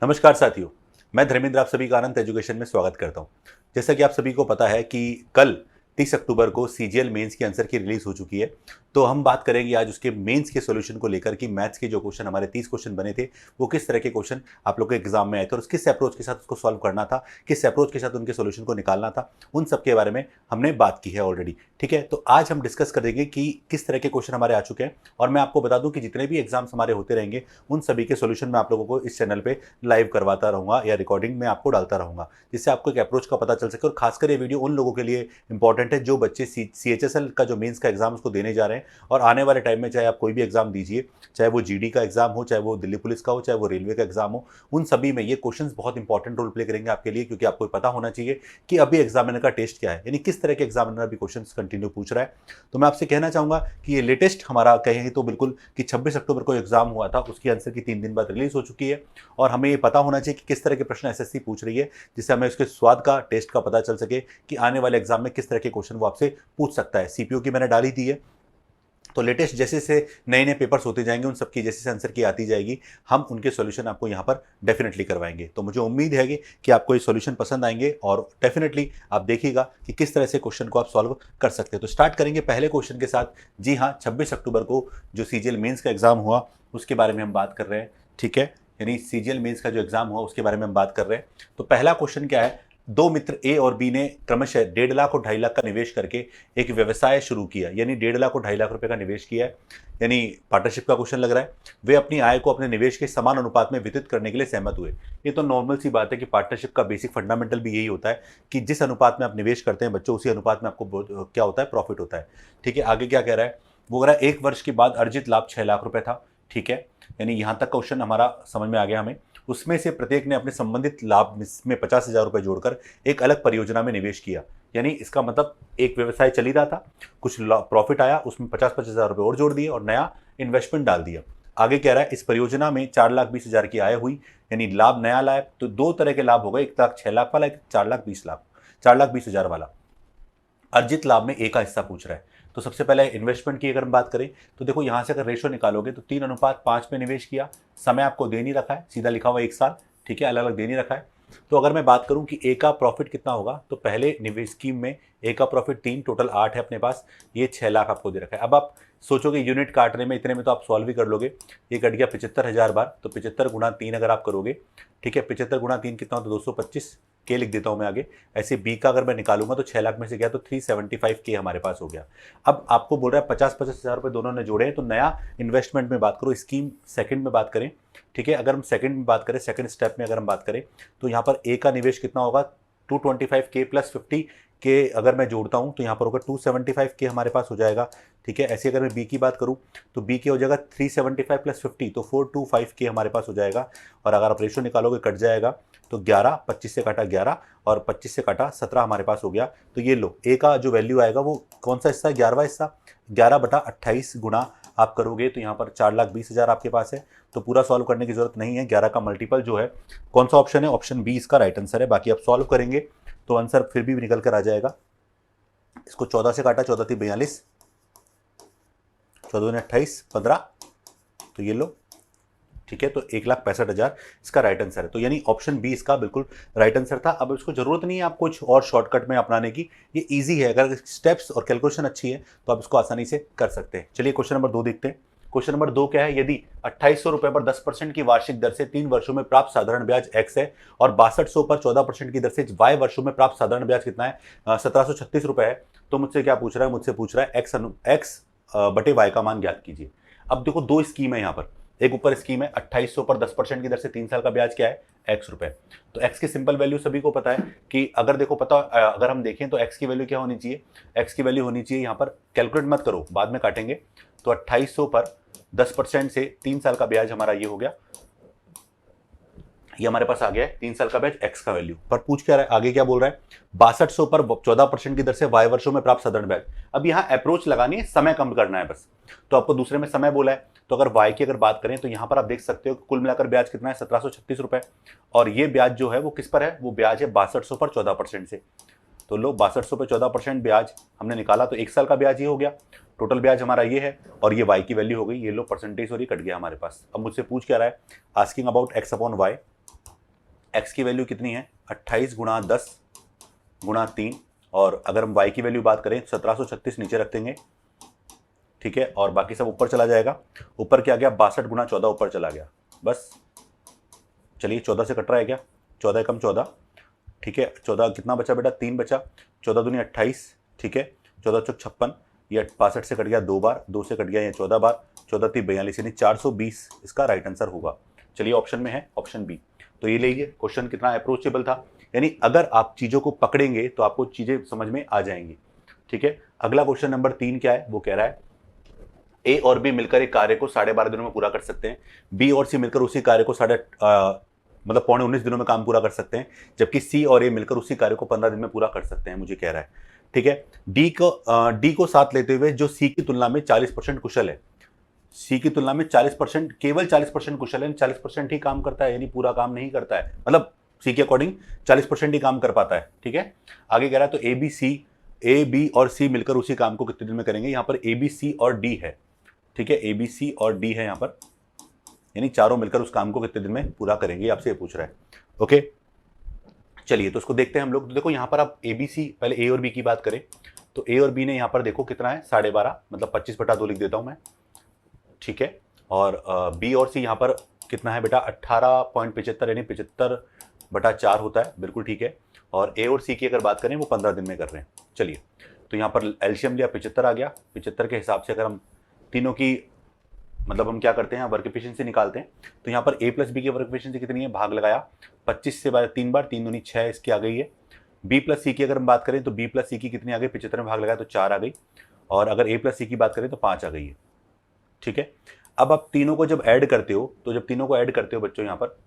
नमस्कार साथियों, मैं धर्मेंद्र आप सभी का आनंद एजुकेशन में स्वागत करता हूं। जैसा कि आप सभी को पता है कि कल 30 अक्टूबर को सीजीएल मेंस की आंसर की रिलीज हो चुकी है। तो हम बात करेंगे आज उसके मेंस के सॉल्यूशन को लेकर कि मैथ्स के जो क्वेश्चन हमारे 30 क्वेश्चन बने थे वो किस तरह के क्वेश्चन आप लोग के एग्जाम में आए थे और किस अप्रोच के साथ उसको सॉल्व करना था, किस अप्रोच के साथ उनके सॉल्यूशन को निकालना था, उन सब के बारे में हमने बात की है ऑलरेडी। ठीक है, तो आज हम डिस्कस करेंगे कि किस तरह के क्वेश्चन हमारे आ चुके हैं। और मैं आपको बता दूं कि जितने भी एग्जाम्स हमारे होते रहेंगे उन सभी के सॉल्यूशन मैं आप लोगों को इस चैनल पे लाइव करवाता रहूंगा या रिकॉर्डिंग में आपको डालता रहूंगा, जिससे आपको एक अप्रोच का पता चल सके। और खासकर ये वीडियो उन लोगों के लिए इंपॉर्टेंट है जो बच्चे सीएचएसएल का जो मेंस का एग्जाम उसको देने जा रहे हैं और आने वाले टाइम में चाहे आप कोई भी एग्जाम दीजिए, चाहे वो जीडी का एग्जाम हो, चाहे वो दिल्ली पुलिस का हो, चाहे वो रेलवे का एग्जाम हो, उन सभी में ये क्वेश्चंस बहुत इंपॉर्टेंट रोल प्ले करेंगे आपके लिए, क्योंकि आपको पता होना चाहिए कि अभी एग्जामिनर का टेस्ट क्या है, यानी किस तरह के एग्जामिनर अभी क्वेश्चंस कंटिन्यू पूछ रहा है। तो मैं आपसे कहना चाहूंगा कि ये लेटेस्ट हमारा कहें तो बिल्कुल कि 26 अक्टूबर को एग्जाम हुआ था, उसकी आंसर की 3 दिन बाद रिलीज हो चुकी है। और हमें ये पता होना चाहिए कि किस तरह के प्रश्न एसएससी पूछ रही है, जिससे हमें उसके स्वाद का टेस्ट का पता चल सके कि आने वाले एग्जाम में किस तरह के क्वेश्चन वो आपसे पूछ सकता है। सीपीयू की मैंने डाली दी है, तो लेटेस्ट जैसे से नए नए पेपर्स होते जाएंगे उन सबकी जैसे से आंसर की आती जाएगी, हम उनके सॉल्यूशन आपको यहाँ पर डेफिनेटली करवाएंगे। तो मुझे उम्मीद है कि आपको ये सॉल्यूशन पसंद आएंगे और डेफिनेटली आप देखिएगा कि किस तरह से क्वेश्चन को आप सॉल्व कर सकते हैं। तो स्टार्ट करेंगे पहले क्वेश्चन के साथ। जी हाँ, 26 अक्टूबर को जो सीजीएल मेंस का एग्जाम हुआ उसके बारे में हम बात कर रहे हैं। ठीक है, यानी सीजीएल मेंस का जो एग्जाम हुआ उसके बारे में हम बात कर रहे हैं। तो पहला क्वेश्चन क्या है, दो मित्र ए और बी ने क्रमशः 1.5 लाख और 2.5 लाख का निवेश करके एक व्यवसाय शुरू किया, यानी 1.5 लाख और 2.5 लाख रुपए का निवेश किया है, यानी पार्टनरशिप का क्वेश्चन लग रहा है। वे अपनी आय को अपने निवेश के समान अनुपात में वितरित करने के लिए सहमत हुए। ये तो नॉर्मल सी बात है कि पार्टनरशिप का बेसिक फंडामेंटल भी यही होता है कि जिस अनुपात में आप निवेश करते हैं बच्चों, उसी अनुपात में आपको क्या होता है, प्रॉफिट होता है। ठीक है, आगे क्या कह रहा है, वो कह रहा है 1 वर्ष के बाद अर्जित लाभ 6 लाख रुपए था। ठीक है, यानी यहां तक क्वेश्चन हमारा समझ में आ गया हमें। उसमें से प्रत्येक ने अपने संबंधित लाभ में 50,000 रुपए जोड़कर एक अलग परियोजना में निवेश किया। यानी इसका मतलब एक व्यवसाय चल ही रहा था, कुछ प्रॉफिट आया, उसमें 50,000 रुपए और जोड़ दिए और नया इन्वेस्टमेंट डाल दिया। आगे कह रहा है इस परियोजना में 4,20,000 की आय हुई, यानी लाभ नया लाया। तो दो तरह के लाभ हो गए, 1,06,00,000 वाला, एक 4,20,000 वाला। अर्जित लाभ में ए का हिस्सा पूछ रहा है। तो सबसे पहले इन्वेस्टमेंट की अगर हम बात करें तो देखो यहां से अगर रेशो निकालोगे तो 3:5 में निवेश किया, समय आपको दे नहीं रखा है, सीधा लिखा हुआ 1 साल। ठीक है, अलग अलग दे नहीं रखा है। तो अगर मैं बात करूं कि ए का प्रॉफिट कितना होगा, तो पहले निवेश स्कीम में ए का प्रॉफिट 3, टोटल 8 है अपने पास, ये 6 लाख आपको दे रखा है। अब आप सोचोगे यूनिट काटने में इतने में तो आप सॉल्व ही कर लोगे। ये कट गया 75,000 बार, तो 75 गुणा 3 अगर आप करोगे, ठीक है, 75 गुणा 3 कितना होता है, 225 के लिख देता हूं मैं आगे। ऐसे बी का अगर मैं निकालूंगा तो 6 लाख में से गया तो 375 के हमारे पास हो गया। अब आपको बोल रहा है 50,000 रुपए दोनों ने जोड़े हैं, तो नया इन्वेस्टमेंट में बात करो, स्कीम सेकंड में बात करें। ठीक है, अगर हम सेकंड में बात करें, सेकंड स्टेप में अगर हम बात करें तो यहाँ पर ए का निवेश कितना होगा, 225 के प्लस 50 के अगर मैं जोड़ता हूँ तो यहाँ पर होगा 275 के हमारे पास हो जाएगा। ठीक है, ऐसे अगर मैं बी की बात करूँ तो बी के हो जाएगा 375 प्लस 50, तो 425 के हमारे पास हो जाएगा। और अगर आप रेशो निकालोगे कट जाएगा, तो 11, 25 से काटा 11 और 25 से काटा 17 हमारे पास हो गया। तो ये लो ए का जो वैल्यू आएगा वो कौन सा हिस्सा है, 11वां हिस्सा। 11/28 गुना आप करोगे तो यहाँ पर 4,20,000 आपके पास है। तो पूरा सॉल्व करने की जरूरत नहीं है, 11 का मल्टीपल जो है कौन सा ऑप्शन है, ऑप्शन बी इसका राइट आंसर है। बाकी आप सॉल्व करेंगे तो आंसर फिर भी निकल कर आ जाएगा। इसको 14 से काटा, 14 थी 42, 14 ने 28, 15, तो ये लो। ठीक है, तो 1,65,000 इसका राइट आंसर है। तो यानी ऑप्शन बी इसका बिल्कुल राइट आंसर था। अब इसको जरूरत नहीं है आप कुछ और शॉर्टकट में अपनाने की, ये इजी है, अगर स्टेप्स और कैलकुलेशन अच्छी है तो आप इसको आसानी से कर सकते हैं। चलिए क्वेश्चन नंबर 2 देखते हैं। क्वेश्चन नंबर 2 क्या है, यदि 2,800 रुपए पर 10% की वार्षिक दर से 3 वर्षों में प्राप्त साधारण ब्याज x है और 6200 पर 14% की दर से y वर्षों में प्राप्त साधारण ब्याज कितना है, 1736 रुपए है, तो मुझसे क्या पूछ रहा है, मुझसे पूछ रहा है x बटे y का मान ज्ञात कीजिए। अब देखो दो स्कीम है यहाँ पर, एक ऊपर स्कीम है 2,800 पर 10% की दर से 3 साल का ब्याज क्या है, x रुपए। तो x की सिंपल वैल्यू सभी को पता है कि अगर देखो पता, अगर हम देखें तो x की वैल्यू क्या होनी चाहिए, x की वैल्यू होनी चाहिए, यहाँ पर कैलकुलेट मत करो बाद में काटेंगे। तो 2,800 पर 10% से 3 साल का ब्याज हमारा ये हो गया, ये हमारे पास आ गया है 3 साल का ब्याज x का वैल्यू। पर पूछ क्या रहा है, आगे क्या बोल रहा है, 6200 पर 14% की दर से y वर्षों में प्राप्त साधारण ब्याज। अब यहाँ अप्रोच लगानी है, समय कम करना है बस। तो आपको दूसरे में समय बोला है, तो अगर y की अगर बात करें तो यहाँ पर आप देख सकते हो कुल मिलाकर ब्याज कितना है, 1736 रुपए। और ये ब्याज जो है वो किस पर है, वो ब्याज है 6200 पर 14% से। तो लो 6200 पर 14% ब्याज हमने निकाला, तो 1 साल का ब्याज ये हो गया, टोटल ब्याज हमारा ये है, और ये y की वैल्यू हो गई, ये लो परसेंटेज और ये कट गया हमारे पास। अब मुझसे पूछ क्या रहा है, asking about x upon y। x की वैल्यू कितनी है 28 गुणा 10 गुणा 3, और अगर हम y की वैल्यू बात करें 1736 नीचे रख देंगे, ठीक है, और बाकी सब ऊपर चला जाएगा। ऊपर क्या गया 62 गुणा 14 ऊपर चला गया, बस। चलिए 14 से कट रहा है क्या, 14 कम 14, ठीक है, 14 कितना बचा बेटा 3 बचा, 14 दूनी 28, ठीक है, 14 चौक 56, ये 62 से कट गया 2 बार, 2 से कट गया ये 14 बार, 14 3 42, यानी 420 इसका राइट आंसर होगा। चलिए ऑप्शन में है ऑप्शन बी। तो ये लीजिए क्वेश्चन कितना अप्रोचेबल था, यानी अगर आप चीज़ों को पकड़ेंगे तो आपको चीज़ें समझ में आ जाएंगी, ठीक है। अगला क्वेश्चन नंबर 3 क्या है, वो कह रहा है ए और बी मिलकर एक कार्य को 12.5 दिनों में पूरा कर सकते हैं, बी और सी मिलकर उसी कार्य को मतलब 19.25 दिनों में काम पूरा कर सकते हैं, जबकि सी और ए मिलकर उसी कार्य को 15 दिन में पूरा कर सकते हैं, मुझे कह रहा है, ठीक है। डी को साथ लेते हुए जो सी की तुलना में 40% कुशल है, सी की तुलना में 40%, केवल 40% कुशल है, 40% ही काम करता है, यानी पूरा काम नहीं करता है, मतलब सी के अकॉर्डिंग 40% ही काम कर पाता है, ठीक है। आगे कह रहा है तो ए बी और सी मिलकर उसी काम को कितने दिन में करेंगे, यहाँ पर ए बी सी और डी है, ठीक है, ए बी सी और डी है यहाँ पर, यानी चारों मिलकर उस काम को कितने दिन में पूरा करेंगे, आपसे ये पूछ रहा है, ओके। चलिए तो उसको देखते हैं हम लोग। तो देखो यहाँ पर आप ए बी सी, पहले ए और बी की बात करें तो ए और बी ने यहाँ पर देखो कितना है 12.5, मतलब 25/2 लिख देता हूँ मैं, ठीक है, और बी और सी यहाँ पर कितना है बेटा 18.75, यानी 75/4 होता है, बिल्कुल ठीक है। और ए और सी की अगर बात करें वो 15 दिन में कर रहे हैं। चलिए तो यहाँ पर एलसीएम लिया 75 आ गया, 75 के हिसाब से अगर हम तीनों की मतलब हम क्या करते हैं वर्क एफिशिएंसी निकालते हैं, तो यहाँ पर ए प्लस बी की वर्क एफिशिएंसी कितनी है, भाग लगाया 25 से 3 बार, 3 दूनी 6 इसकी आ गई है। बी प्लस सी की अगर हम बात करें तो बी प्लस सी की कितनी आ गई, 75 में भाग लगाया तो 4 आ गई, और अगर ए प्लस सी की बात करें तो 5 आ गई है, ठीक है। अब आप तीनों को जब ऐड करते हो, तो जब तीनों को ऐड करते हो बच्चों, यहाँ पर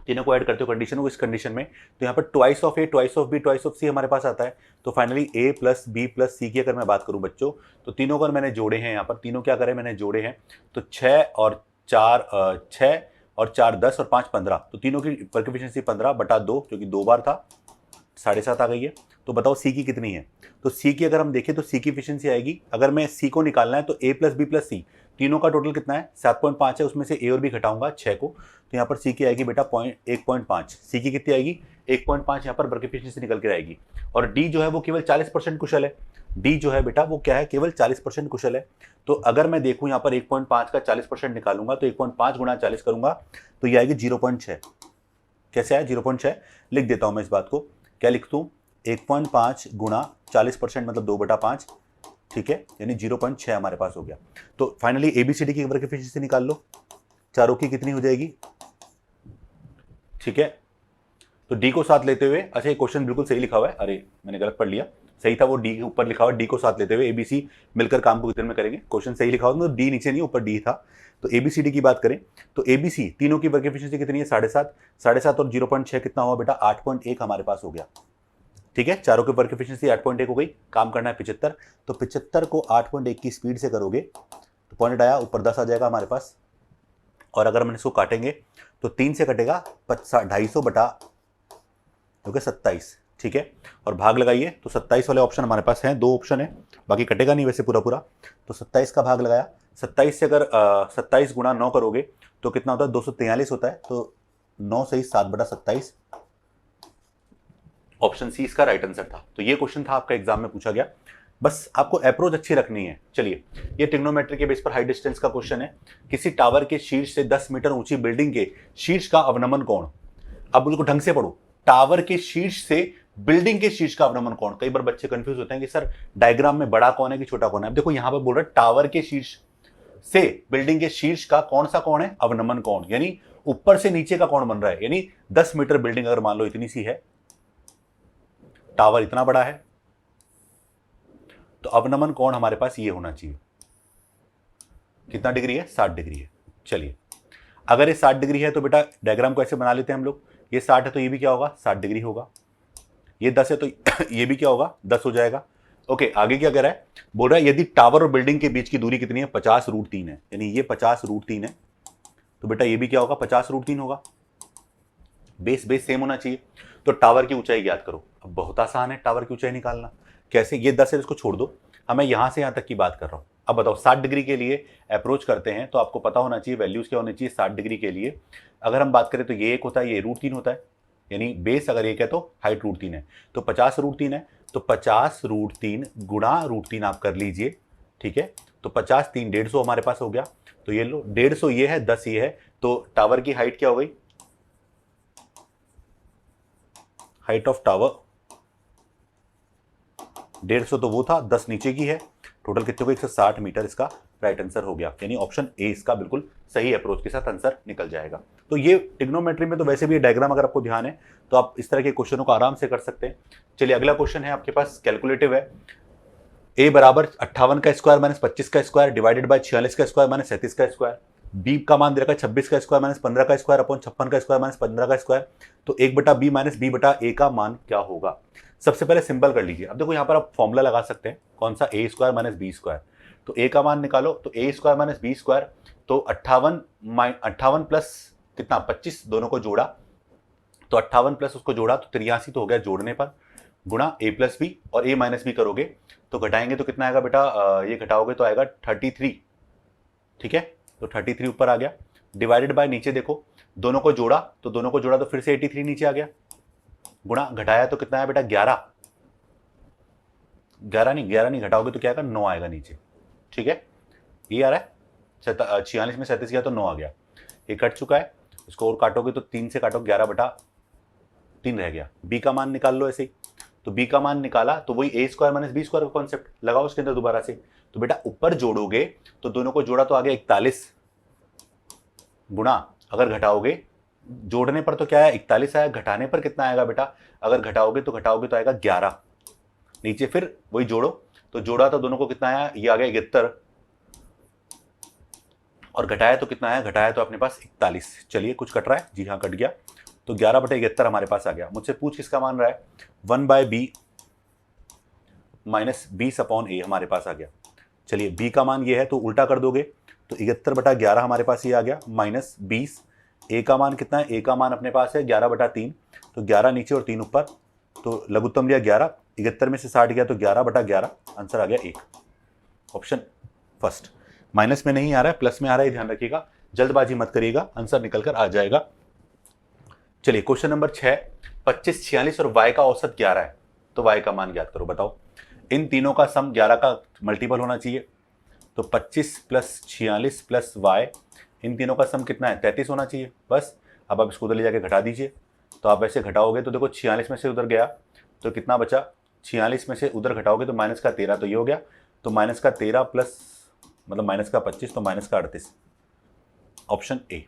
तीनों को ऐड करते हो कंडीशन को, इस कंडीशन में तो यहाँ पर twice of A twice of B twice of C हमारे पास आता है। तो finally A plus B plus C की अगर मैं बात करूं बच्चों, तो तीनों को मैंने जोड़े हैं, यहाँ पर तीनों क्या करें मैंने जोड़े हैं, तो 6 और 4 10 और 5 15, तो तीनों की वर्क एफिशिएंसी 15/2, क्योंकि 2 बार था, 7.5 आ गई है। तो बताओ सी की कितनी है, तो सी की अगर हम देखें तो सी की एफिशिएंसी आएगी, अगर मैं सी को निकालना है तो ए प्लस बी प्लस सी तीनों का टोटल कितना है 7.5 है, उसमें से ए और बी घटाऊंगा 6 को, तो यहाँ पर सी की आएगी बेटा 1.5, सी की कितनी आएगी 1.5, यहाँ पर वर्क एफिशिएंसी निकल के आएगी। और डी जो है वो केवल 40% कुशल है, डी जो है बेटा वो क्या है केवल 40% कुशल है। तो अगर मैं देखूं यहाँ पर 1.5 का 40% निकालूंगा तो 1.5 गुणा 40 करूंगा तो ये आएगी 0.6। कैसे आया 0.6, लिख देता हूं मैं इस बात को, क्या लिख दूं 1.5 गुणा 40% मतलब 2/5, ठीक है, यानी 0.6 हमारे पास हो गया। तो फाइनली एबीसीडी की वर्क एफिशिएंसी निकाल लो, चारों की कितनी हो जाएगी, ठीक है। तो डी को साथ लेते हुए, अच्छा ये क्वेश्चन बिल्कुल सही लिखा हुआ है, अरे मैंने गलत पढ़ लिया, सही था वो डी के ऊपर लिखा हुआ, डी को साथ लेते हुए एबीसी मिलकर काम को कितने में करेंगे, क्वेश्चन सही लिखा हुआ, तो डी नीचे नहीं ऊपर डी था। तो एबीसीडी की बात करें तो एबीसी तीनों की वर्क एफिशिएंसी कितनी है 7.5 और 0.6 कितना हुआ बेटा 8.1 हमारे पास हो गया, ठीक है। चारों की वर्क एफिशिएंसी 8.1 हो गई, काम करना है 75, तो 75 को 8.1 की स्पीड से करोगे तो पॉइंट आया ऊपर 10 आ जाएगा हमारे पास। और अगर हम इसको काटेंगे तो 3 से कटेगा 250 बटा 27, ठीक है, और भाग लगाइए तो 27 वाले ऑप्शन हमारे पास हैं, 2 ऑप्शन है, बाकी कटेगा नहीं वैसे पूरा पूरा। तो 27 का भाग लगाया, 27 से अगर 27 गुणा 9 करोगे तो कितना होता है 243 होता है, तो 9 से 7/27, ऑप्शन सी इसका राइट आंसर था। तो ये क्वेश्चन था आपका एग्जाम में पूछा गया, बस आपको अप्रोच अच्छी रखनी है। चलिए ये ट्रिग्नोमेट्री के बेस पर हाई डिस्टेंस का क्वेश्चन है, किसी टावर के शीर्ष से 10 मीटर ऊंची बिल्डिंग के शीर्ष का अवनमन कोण, अब उसको ढंग से पढ़ो, टावर के शीर्ष से बिल्डिंग के शीर्ष का अवनमन कोण। कई बार बच्चे कंफ्यूज होते हैं कि सर डायग्राम में बड़ा कौन है कि छोटा कौन है। अब देखो यहां पर बोल रहा है टावर के शीर्ष से बिल्डिंग के शीर्ष का कौन सा कोण है, अवनमन कोण, यानी ऊपर से नीचे का कोण बन रहा है, यानी 10 मीटर बिल्डिंग अगर मान लो इतनी सी है, टावर इतना बड़ा है, तो अवनमन कोण हमारे पास ये होना चाहिए, कितना डिग्री है 60 डिग्री है। चलिए अगर ये 60 डिग्री है तो बेटा डायग्राम को ऐसे बना लेते हैं हम लोग, ये 60 है तो ये भी क्या होगा 60 डिग्री होगा, ये 10 है तो ये भी क्या होगा 10 हो जाएगा। ओके आगे क्या कह रहा है, बोल रहा है यदि टावर और बिल्डिंग के बीच की दूरी कितनी है 50√3 है, यानी ये 50√3 है, तो बेटा ये भी क्या होगा 50√3 होगा, बेस सेम होना चाहिए। तो टावर की ऊंचाई ज्ञात करो, अब बहुत आसान है टावर की ऊंचाई निकालना, कैसे, ये 10 है इसको छोड़ दो, मैं यहां से यहां तक की बात कर रहा हूं, अब बताओ 60 डिग्री के लिए अप्रोच करते हैं तो आपको पता होना चाहिए वैल्यूज क्या होनी चाहिए 60 डिग्री के लिए। अगर हम बात करें तो ये एक होता है, ये √3 होता है, यानी बेस अगर एक है तो हाइट √3 है, तो 50 √3 है, तो 50 √3 गुणा √3 आप कर लीजिए, ठीक है। तो 50 3 150 हमारे पास हो गया। तो ये लो 150 ये है, 10 ये है, तो टावर की हाइट क्या हो गई, हाइट ऑफ टावर 150 तो वो था, 10 नीचे की है, टोटल कितने को 160 मीटर इसका राइट आंसर हो गया। यानी ऑप्शन ए इसका बिल्कुल सही अप्रोच के साथ आंसर निकल जाएगा। तो ये ट्रिग्नोमेट्री में तो वैसे भी डायग्राम अगर आपको ध्यान है तो आप इस तरह के क्वेश्चनों को आराम से कर सकते हैं। चलिए अगला क्वेश्चन है आपके पास, कैलकुलेटिव है। ए बराबर 58 का स्क्वायर माइनस 25 का स्क्वायर डिवाइडेड बाय 46 का स्क्वायर माइनस 37 का स्क्वायर। बी का मान दे रखा है 26 का स्क्वायर माइनस 15 का स्क्वायर अपॉन 56 का स्क्वायर माइनस 15 का स्क्वायर। तो 1/b माइनस b/a का मान क्या होगा। सबसे पहले सिंपल कर लीजिए। अब देखो यहाँ पर आप फॉर्मूला लगा सकते हैं, कौन सा, ए स्क्वायर माइनस बी स्क्वायर। तो ए का मान निकालो, तो ए स्क्वायर माइनस बी स्क्वायर, तो 58 प्लस कितना 25, दोनों को जोड़ा तो 58 प्लस उसको जोड़ा तो 83 तो हो गया जोड़ने पर, गुणा ए प्लस बी, और ए माइनस बी करोगे तो घटाएंगे तो कितना आएगा बेटा, ये घटाओगे तो आएगा 33, ठीक है। तो 33 ऊपर आ गया, डिवाइडेड बाय नीचे देखो दोनों को जोड़ा तो फिर से 83 नीचे आ गया, गुणा घटाया तो कितना है बेटा 11 नहीं घटाओगे तो क्या आएगा 9 आएगा नीचे, ठीक है। ये आ रहा है 46 में 37 गया तो 9 आ गया, ये कट चुका है। इसको और काटोगे तो 3 से काटो 11/3 रह गया। बी का मान निकाल लो ऐसे ही, तो बी का मान निकाला तो वही ए स्क्वायर माइनस बी स्क्वायर का कॉन्सेप्ट लगाओ उसके अंदर दोबारा से। तो बेटा ऊपर जोड़ोगे तो दोनों को जोड़ा तो आ गया 41, गुणा अगर घटाओगे, जोड़ने पर तो क्या है 41 आया, घटाने पर कितना आएगा बेटा, अगर घटाओगे तो आएगा 11, नीचे फिर वही जोड़ो, तो जोड़ा तो दोनों को कितना आया, ये आ गया 71, और घटाया तो कितना आया, घटाया तो अपने पास 41। चलिए कुछ कट रहा है, जी हाँ कट गया, तो 11/71 हमारे पास आ गया। मुझसे पूछ किसका मान रहा है, 1/b माइनस 20/a हमारे पास आ गया। चलिए b का मान ये है तो उल्टा कर दोगे तो 71/11 हमारे पास ये आ गया, माइनस 20। a का मान कितना है, a का मान अपने पास है 11/3, तो 11 नीचे और 3 ऊपर, तो लघुत्तम लिया 11, 71 में से 60 गया तो 11/11 आंसर आ गया 1, ऑप्शन फर्स्ट। माइनस में नहीं आ रहा है, प्लस में आ रहा है, ध्यान रखिएगा, जल्दबाजी मत करिएगा, आंसर निकल कर आ जाएगा। चलिए क्वेश्चन नंबर 6, 25, 46 और y का औसत 11 है, तो y का मान ज्ञात करो। बताओ इन तीनों का सम 11 का मल्टीपल होना चाहिए, तो 25 प्लस 46 प्लस y, इन तीनों का सम कितना है 33 होना चाहिए बस। अब आप इसको उधर ले जाके घटा दीजिए, तो आप ऐसे घटाओगे तो देखो 46 में से उधर गया तो कितना बचा, 46 में से उधर घटाओगे तो माइनस का 13, तो ये हो गया, तो माइनस का 13 प्लस मतलब माइनस का 25 तो माइनस का 38, ऑप्शन ए।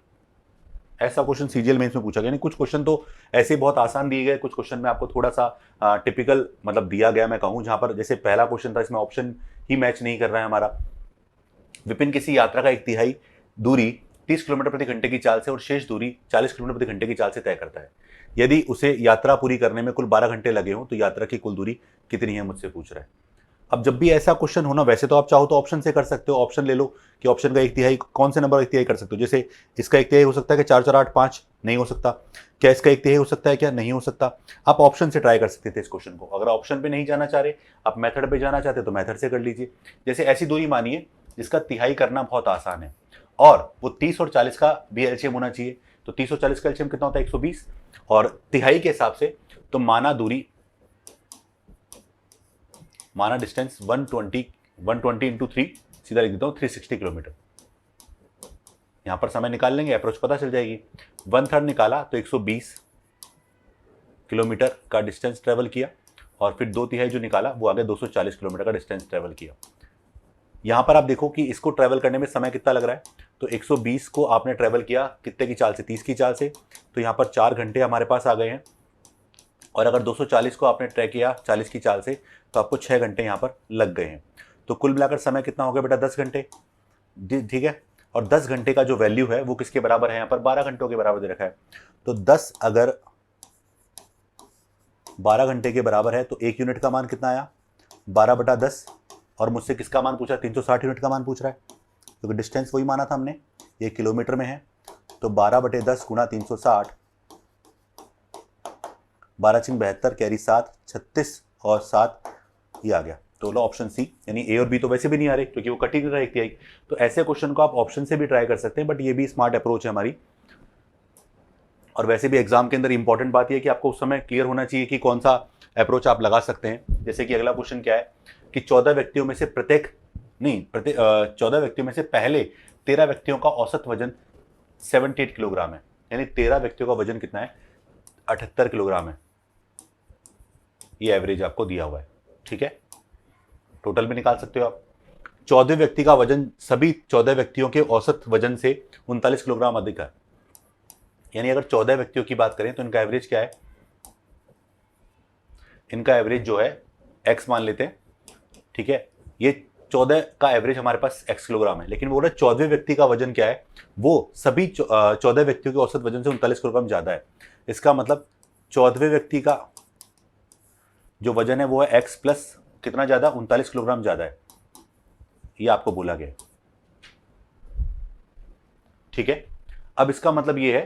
ऐसा क्वेश्चन सीजीएल मेंस में पूछा गया। नहीं कुछ क्वेश्चन तो ऐसे बहुत आसान दिए गए, कुछ क्वेश्चन में आपको थोड़ा सा टिपिकल मतलब दिया गया, मैं कहूँ, जहां पर जैसे पहला क्वेश्चन था इसमें ऑप्शन ही मैच नहीं कर रहा है हमारा। विपिन किसी यात्रा का 1/3 दूरी 30 किलोमीटर प्रति घंटे की चाल से और शेष दूरी 40 किलोमीटर प्रति घंटे की चाल से तय करता है। यदि उसे यात्रा पूरी करने में कुल 12 घंटे लगे हों तो यात्रा की कुल दूरी कितनी है, मुझसे पूछ रहा है। अब जब भी ऐसा क्वेश्चन होना, वैसे तो आप चाहो तो ऑप्शन से कर सकते हो, ऑप्शन ले लो कि ऑप्शन का 1/3 कौन से नंबर 1/3 कर सकते हो। जैसे इसका 1/3 हो सकता है कि 4 4 8 5, नहीं हो सकता। क्या इसका 1/3 हो सकता है, क्या नहीं हो सकता। आप ऑप्शन से ट्राई कर सकते थे इस क्वेश्चन को। अगर ऑप्शन पे नहीं जाना चाह रहे, आप मेथड पे जाना चाहते तो मेथड से कर लीजिए। जैसे ऐसी दूरी मानिए जिसका तिहाई करना बहुत आसान है और वो 30 और 40 का भी एलसीएम होना चाहिए, तो 30 और 40 का एलसीएम कितना होता है 120, और तिहाई के हिसाब से तो माना दूरी, माना डिस्टेंस 120 इंटू 3, सीधा लिख देता हूं 360 किलोमीटर। यहां पर समय निकाल लेंगे, अप्रोच पता चल जाएगी। 1/3 निकाला तो 120 किलोमीटर का डिस्टेंस ट्रेवल किया, और फिर 2/3 जो निकाला वो आ गया 240 किलोमीटर का डिस्टेंस ट्रेवल किया। यहां पर आप देखो कि इसको ट्रेवल करने में समय कितना लग रहा है, तो 120 को आपने ट्रेवल किया कितने की चाल से, 30 की चाल से, तो यहां पर 4 घंटे हमारे पास आ गए हैं। और अगर 240 को आपने ट्रैक किया 40 की चाल से तो आपको 6 घंटे यहाँ पर लग गए हैं। तो कुल मिलाकर समय कितना हो गया बेटा 10 घंटे, ठीक है। और 10 घंटे का जो वैल्यू है वो किसके बराबर है, यहाँ पर 12 घंटों के बराबर दे रखा है। तो 10 अगर 12 घंटे के बराबर है तो 1 यूनिट का मान कितना आया 12/10, और मुझसे किसका मान पूछा 360 यूनिट का मान पूछ रहा है, क्योंकि डिस्टेंस वही माना था हमने, ये किलोमीटर में है। तो 12/10 गुणा 360, 12 × 72 कैरी 7, 36 और 7 ये आ गया। तो लो ऑप्शन सी, यानी ए और बी तो वैसे भी नहीं आ रहे क्योंकि वो कट ही नहीं रहा एक तिहाई। तो ऐसे क्वेश्चन को आप ऑप्शन से भी ट्राई कर सकते हैं, बट ये भी स्मार्ट अप्रोच है हमारी। और वैसे भी एग्जाम के अंदर इंपॉर्टेंट बात यह है कि आपको उस समय क्लियर होना चाहिए कि कौन सा अप्रोच आप लगा सकते हैं। जैसे कि अगला क्वेश्चन क्या है कि 14 व्यक्तियों में से प्रत्येक 14 व्यक्तियों में से पहले 13 व्यक्तियों का औसत वजन 78 किलोग्राम है, यानी 13 व्यक्तियों का वजन कितना है, 78 किलोग्राम है। ये एवरेज आपको दिया हुआ है, ठीक है, टोटल भी निकाल सकते हो आप। 14 व्यक्ति का वजन सभी 14 व्यक्तियों के औसत वजन से 39 किलोग्राम अधिक है, यानी अगर 14 व्यक्तियों की बात करें तो इनका एवरेज क्या है, इनका एवरेज जो है x मान लेते हैं, ठीक है। ये 14 का एवरेज हमारे पास x किलोग्राम है, लेकिन वो 14वें व्यक्ति का वजन क्या है, वो सभी 14 व्यक्तियों के औसत वजन से 39 किलोग्राम ज्यादा है। इसका मतलब 14वें व्यक्ति का जो वजन है वो है x प्लस कितना ज्यादा, 39 किलोग्राम ज्यादा है, ये आपको बोला गया है, ठीक है। अब इसका मतलब ये है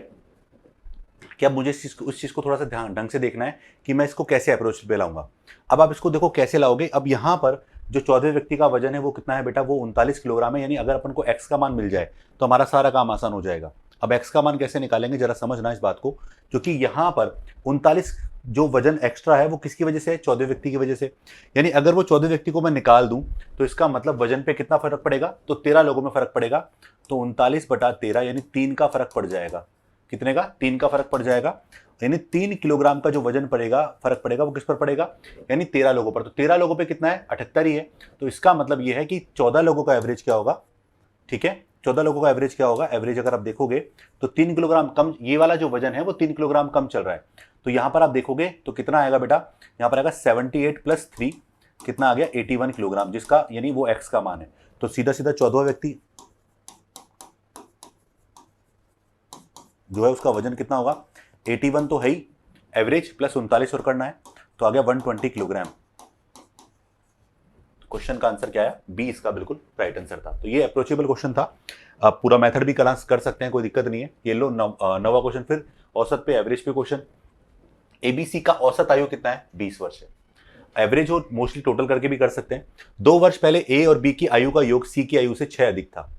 कि अब मुझे उस चीज को थोड़ा सा ध्यान ढंग से देखना है कि मैं इसको कैसे अप्रोच पे लाऊंगा। अब आप इसको देखो कैसे लाओगे। अब यहां पर जो 14वें व्यक्ति का वजन है वो कितना है बेटा, वो 39 किलोग्राम है, यानी अगर अपन को x का मान मिल जाए तो हमारा सारा काम आसान हो जाएगा। अब x का मान कैसे निकालेंगे जरा समझना इस बात को, क्योंकि यहां पर 39 जो वजन एक्स्ट्रा है वो किसकी वजह से है, 14वें व्यक्ति की वजह से। यानी अगर वो 14वें व्यक्ति को मैं निकाल दूं तो इसका मतलब वजन पे कितना फर्क पड़ेगा, तो 13 लोगों में फर्क पड़ेगा। तो 39/13 यानी 3 का फर्क पड़ जाएगा। कितने का, 3 का फर्क पड़ जाएगा, यानी 3 किलोग्राम का जो वजन पड़ेगा, फर्क पड़ेगा, वो किस पर पड़ेगा, यानी 13 लोगों पर। तो 13 लोगों पे कितना है, 78 ही है। तो इसका मतलब ये है कि 14 लोगों का एवरेज क्या होगा, ठीक है, 14 लोगों का एवरेज क्या होगा, एवरेज अगर आप देखोगे तो 3 किलोग्राम कम, ये वाला जो वजन है वो 3 किलोग्राम कम चल रहा है। तो यहां पर आप देखोगे तो कितना आएगा बेटा, यहां पर आएगा 78 + 3, कितना आ गया, 81 किलोग्राम, जिसका यानी वो एक्स का मान है। तो सीधा सीधा 14वां व्यक्ति जो है उसका वजन कितना होगा, 81 तो है ही, एवरेज प्लस 39 और करना है, तो आ गया 120 किलोग्राम। क्वेश्चन का आंसर क्या है, बी इसका बिल्कुल राइट आंसर था। तो ये अप्रोचेबल क्वेश्चन था, आप पूरा मेथड भी कर सकते हैं, कोई दिक्कत नहीं है। ये लो नवा क्वेश्चन, फिर औसत पे एवरेज पे क्वेश्चन। एबीसी का औसत आयु कितना है, 20 वर्ष है। एवरेज और मोस्टली टोटल करके भी कर सकते हैं। 2 वर्ष पहले ए और बी की आयु का योग सी की आयु से 6 अधिक था।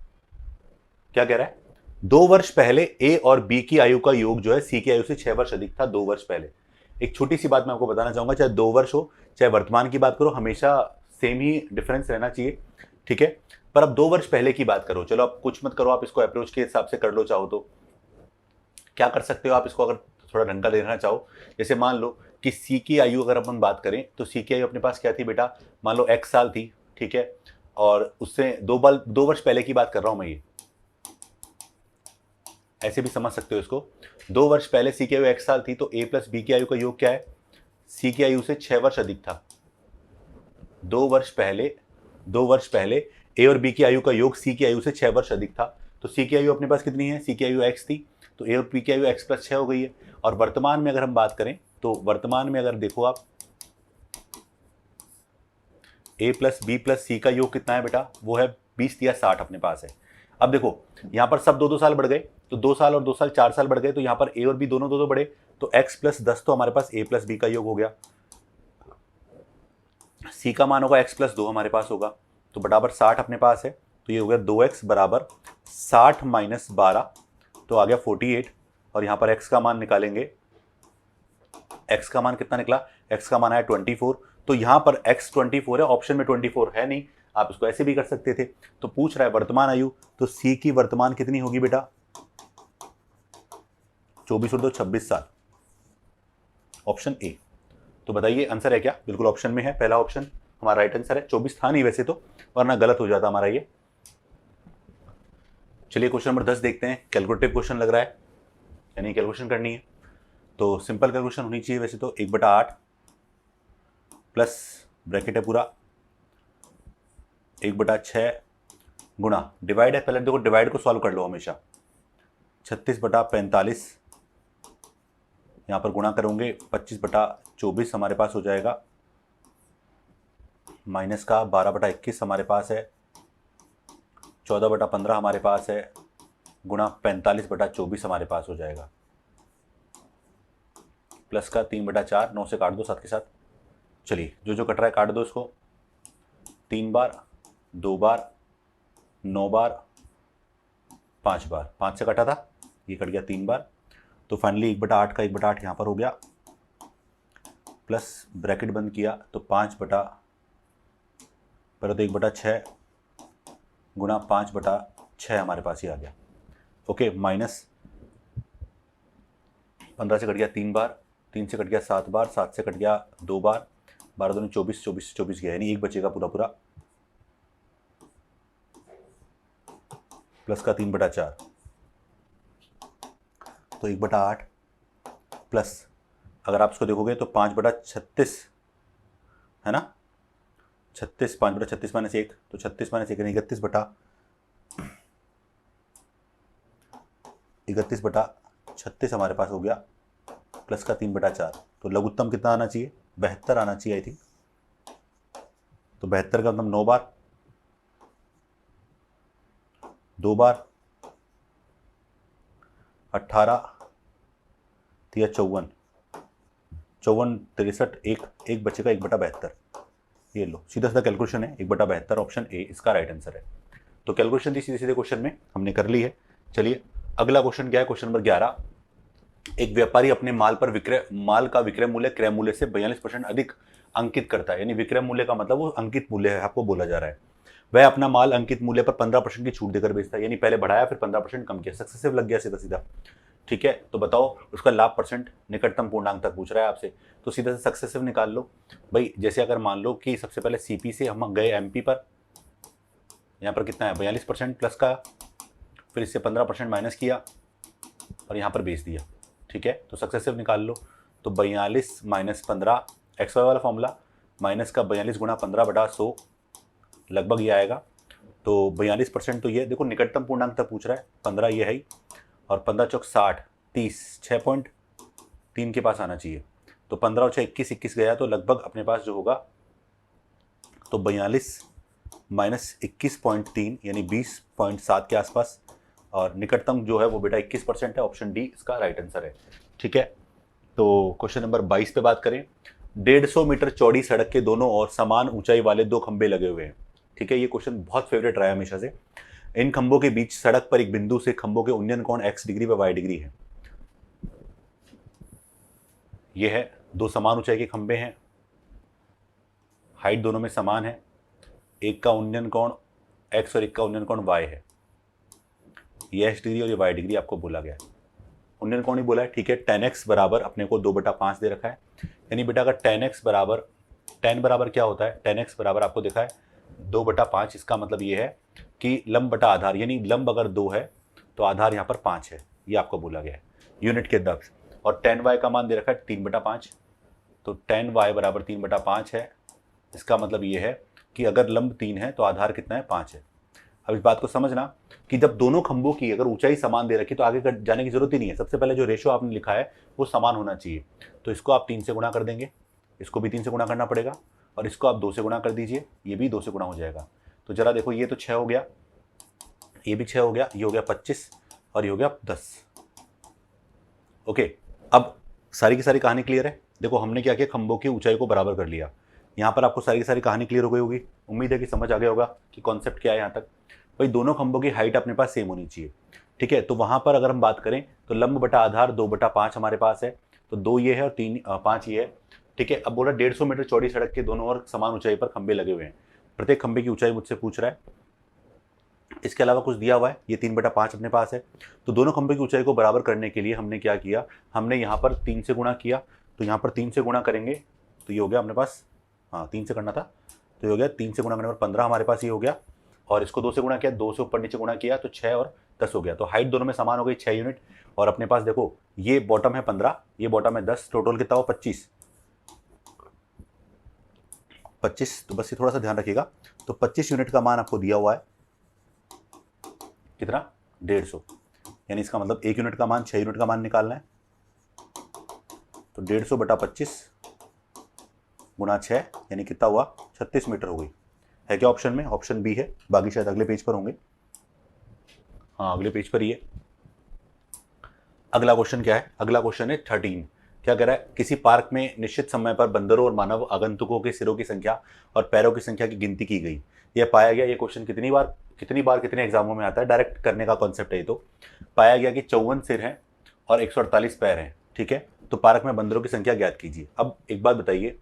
क्या कह रहा है, 2 वर्ष पहले ए और बी की आयु का योग जो है सी की आयु से 6 वर्ष अधिक था 2 वर्ष पहले। एक छोटी सी बात मैं आपको बताना चाहूंगा, चाहे 2 वर्ष हो चाहे वर्तमान की बात करो, हमेशा सेम ही डिफरेंस रहना चाहिए, ठीक है। पर अब 2 वर्ष पहले की बात करो, चलो आप कुछ मत करो, आप इसको अप्रोच के हिसाब से कर लो, चाहो तो क्या कर सकते हो आप इसको, अगर थोड़ा ढंग का देखना चाहो। जैसे मान लो कि सी की आयु अगर अपन बात करें तो सी की आयु अपने पास क्या थी बेटा, मान लो x साल थी, ठीक है, और उससे 2 वर्ष पहले की बात कर रहा हूं मैं, ये ऐसे भी समझ सकते हो इसको। 2 वर्ष पहले सी की आयु x साल थी, तो a + b की आयु का योग क्या है, सी की आयु से 6 वर्ष अधिक था। 2 वर्ष पहले ए और बी की आयु का योग सी की आयु से 6 वर्ष अधिक था। तो सी की आयु अपने पास कितनी है, सी की आयु x थी, तो ए और बी की आयु x + 6 हो गई है। और वर्तमान में अगर हम बात करें तो वर्तमान में अगर देखो आप, a + b + c का योग कितना है बेटा, वो है 20 या 60 अपने पास है। अब देखो यहां पर सब 2-2 साल बढ़ गए, तो 2 साल और 2 साल 4 साल बढ़ गए, तो यहां पर a और b दोनों 2-2 बढ़े, तो x + 10 तो हमारे पास a + b का योग हो गया। c का मान होगा x + 2 हमारे पास होगा, तो बराबर 60 अपने पास है, तो ये हो गया 2x बराबर 60 - 12, तो आ गया 48। और यहां पर x का मान निकालेंगे, x का मान कितना निकला, x का मान आया 24। तो यहां पर x 24 है, ऑप्शन में 24 है नहीं, आप इसको ऐसे भी कर सकते थे। तो पूछ रहा है वर्तमान आयु, तो C की वर्तमान कितनी होगी बेटा, 24 और 2 26 साल, ऑप्शन ए। तो बताइए आंसर है क्या, बिल्कुल ऑप्शन में है, पहला ऑप्शन हमारा राइट आंसर है। 24 था नहीं वैसे तो, वरना गलत हो जाता हमारा ये। चलिए क्वेश्चन नंबर 10 देखते हैं। कैलकुलेटिव क्वेश्चन लग रहा है, यानी कैलकुलेशन करनी है, तो सिंपल कैलकुलेशन होनी चाहिए वैसे तो। 1/8 प्लस ब्रैकेट है पूरा 1/6 गुणा डिवाइड है, पहले देखो डिवाइड को सॉल्व कर लो हमेशा, 36/45, यहाँ पर गुणा करोगे 25/24 हमारे पास हो जाएगा, माइनस का 12/21 हमारे पास है, 14/15 हमारे पास है, गुणा 45/24 हमारे पास हो जाएगा, प्लस का 3/4, 9 से काट दो 7 के साथ। चलिए जो जो कट रहा है काट दो इसको, 3 बार, 2 बार, 9 बार, 5 बार। 5 से कटा था, ये कट गया 3 बार। तो फाइनली 1/8 का 1/8 यहाँ पर हो गया, प्लस ब्रैकेट बंद किया तो 5 बटा, पहले तो 1/6 गुणा 5/6 हमारे पास ही आ गया। ओके, माइनस 15 से कट गया 3 बार, 3 से कट गया 7 बार, 7 से कट गया 2 बार, 12 दूनी 24, 24 24 गया, यानी 1 बचेगा पूरा पूरा, प्लस का 3/4, तो 1/8 प्लस, अगर आप इसको देखोगे तो 5/36 है ना, 36, 5/36 माइनस 1, तो 36 माइनस 1 31/36 हमारे पास हो गया, प्लस का 3/4। तो लघुत्तम कितना आना चाहिए, 72 आना चाहिए आई थिंक। तो 72 का मतलब 9 बार, 2 बार, 18 या 54, 54 63, एक बचेगा 1/72। ये लो, सीधा सीधा कैलकुलेशन है, 1/72, ऑप्शन ए इसका राइट आंसर है। तो कैलकुलेशन थी सीधे सीधे क्वेश्चन में हमने कर ली है। चलिए अगला क्वेश्चन क्या है, क्वेश्चन नंबर 11। एक व्यापारी अपने माल का विक्रय मूल्य क्रय मूल्य से 42% अधिक अंकित करता है, यानी विक्रय मूल्य का मतलब वो अंकित मूल्य है, आपको बोला जा रहा है। वह अपना माल अंकित मूल्य पर 15% की छूट देकर बेचता है, यानी पहले बढ़ाया फिर 15% कम किया, सक्सेसिव लग गया सीधा सीधा। ठीक है, तो बताओ उसका लाभ परसेंट निकटतम पूर्णांक तक पूछ रहा है आपसे, तो सीधा से सक्सेसिव निकाल लो भाई। जैसे अगर मान लो कि सबसे पहले सीपी से हम गए एमपी पर, यहाँ पर कितना है 42% प्लस का, फिर इससे 15% माइनस किया और यहाँ पर बेच दिया। ठीक है, तो सक्सेसिव निकाल लो, तो 42 माइनस 15 एक्स वाई वाला फॉर्मूला, माइनस का 42 गुणा 15/100 लगभग ये आएगा। तो 42% तो ये देखो निकटतम पूर्णांक तक पूछ रहा है, 15 ये है ही, और 15 चौक 60, 30, 6.3 के पास आना चाहिए। तो 15 और 6 21, 21 गया, तो लगभग अपने पास जो होगा तो 42 माइनस 21.3 यानी 20.7 के आसपास, और निकटतम जो है वो बेटा 21% है, ऑप्शन डी इसका राइट आंसर है। ठीक है, तो क्वेश्चन नंबर 22 पे बात करें। 150 मीटर चौड़ी सड़क के दोनों ओर समान ऊंचाई वाले 2 खंबे लगे हुए हैं। ठीक है, ये क्वेश्चन बहुत फेवरेट रहा है हमेशा से। इन खंभों के बीच सड़क पर एक बिंदु से खंभों के उन्नयन कोण x डिग्री व y डिग्री है। ये है 2 समान ऊंचाई के खंबे हैं, हाइट दोनों में समान है, एक का उन्नयन कोण x और एक का उन्नयन कोण y है। ये x डिग्री और ये y डिग्री आपको बोला गया है, उन्नयन कोण ही बोला है। ठीक है, tan x बराबर अपने को 2/5 दे रखा है, यानी बेटा अगर tan x बराबर, tan बराबर क्या होता है, tan x बराबर आपको देखा है 2/5, इसका मतलब ये है कि लंब बटा आधार, यानी लंब अगर 2 है तो आधार यहाँ पर 5 है, ये आपको बोला गया है यूनिट के दर्ज। और tan y का मान दे रखा है 3/5, तो tan y बराबर 3/5 है, इसका मतलब ये है कि अगर लंब 3 है तो आधार कितना है 5 है। अब इस बात को समझना कि जब दोनों खंभों की अगर ऊंचाई समान दे रखी तो आगे जाने की जरूरत ही नहीं है, सबसे पहले जो रेशो आपने लिखा है वो समान होना चाहिए। तो इसको आप 3 से गुणा कर देंगे, इसको भी 3 से गुणा करना पड़ेगा, और इसको आप 2 से गुणा कर दीजिए, ये भी 2 से गुणा हो जाएगा। तो जरा देखो, ये तो 6 हो गया, ये भी 6 हो गया, ये हो गया 25 और ये हो गया 10। ओके, अब सारी की सारी कहानी क्लियर है। देखो हमने क्या किया, खंभों की ऊंचाई को बराबर कर लिया। यहाँ पर आपको सारी की सारी कहानी क्लियर हो गई होगी, उम्मीद है कि समझ आ गया होगा कि कॉन्सेप्ट क्या है यहाँ तक। भाई दोनों खंभों की हाइट अपने पास सेम होनी चाहिए। ठीक है, तो वहाँ पर अगर हम बात करें तो लंब बटा आधार 2/5 हमारे पास है, तो 2 ये है और 5 ये है। ठीक है, अब बोला 150 मीटर चौड़ी सड़क के दोनों ओर समान ऊंचाई पर खंभे लगे हुए हैं, प्रत्येक खंभे की ऊंचाई मुझसे पूछ रहा है, इसके अलावा कुछ दिया हुआ है, ये 3/5 अपने पास है। तो दोनों खंभे की ऊंचाई को बराबर करने के लिए हमने क्या किया, हमने यहाँ पर 3 से गुणा किया, तो यहाँ पर 3 से गुणा करेंगे तो ये हो गया अपने पास, हाँ 3 से करना था, तो ये हो गया 3 से गुणा करने पर 15 हमारे पास ये हो गया, और इसको 2 से गुणा किया, 2 से ऊपर नीचे गुणा किया तो 6 और 10 हो गया। तो हाइट दोनों में समान हो गई 6 यूनिट, और अपने पास देखो ये बॉटम है 15, ये बॉटम है 10, टोटल कितना हो 25, तो बस ये थोड़ा सा ध्यान रखिएगा। तो 25 यूनिट का मान आपको दिया हुआ है कितना, 150, यानी इसका मतलब 1 यूनिट का मान 6 यूनिट का मान निकालना है। तो 150/25 गुणा 6 यानी कितना हुआ, 36 मीटर हो गई। है क्या ऑप्शन में, ऑप्शन बी है, बाकी शायद अगले पेज पर होंगे। हाँ अगले पेज पर ही है। अगला क्वेश्चन क्या है, अगला क्वेश्चन है 13। क्या कह रहा है, किसी पार्क में निश्चित समय पर बंदरों और मानव आगंतुकों के सिरों की संख्या और पैरों की संख्या की गिनती की गई। यह पाया गया, ये क्वेश्चन कितनी बार कितने एग्जामों में आता है, डायरेक्ट करने का कॉन्सेप्ट है ये। तो पाया गया कि 54 सिर हैं और 148 पैर हैं। ठीक है, तो पार्क में बंदरों की संख्या ज्ञात कीजिए। अब एक बात बताइए,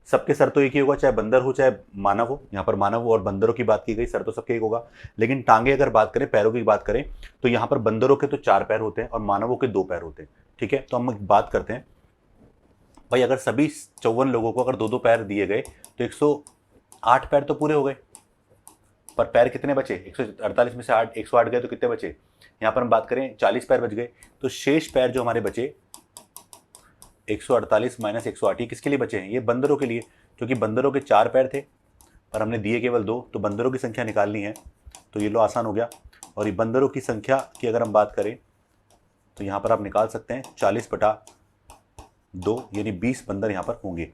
सबके सर तो एक ही होगा, चाहे बंदर हो चाहे मानव हो। यहाँ पर मानव और बंदरों की बात की गई, सर तो सबके एक होगा। लेकिन टांगे अगर बात करें, पैरों की बात करें, तो यहाँ पर बंदरों के तो 4 पैर होते हैं और मानवों के 2 पैर होते हैं। ठीक है, तो हम बात करते हैं भाई, अगर सभी 54 लोगों को अगर 2-2 पैर दिए गए तो 108 पैर तो पूरे हो गए। पर पैर कितने बचे, 148 में से 108 गए तो कितने बचे, यहाँ पर हम बात करें 40 पैर बच गए। तो शेष पैर जो हमारे बचे 148 माइनस 108, ये किसके लिए बचे हैं, ये बंदरों के लिए, क्योंकि बंदरों के 4 पैर थे पर हमने दिए केवल 2, तो बंदरों की संख्या निकालनी है। तो ये लो आसान हो गया। और ये बंदरों की संख्या की अगर हम बात करें तो यहाँ पर आप निकाल सकते हैं 40/2, यानी 20 बंदर यहाँ पर होंगे।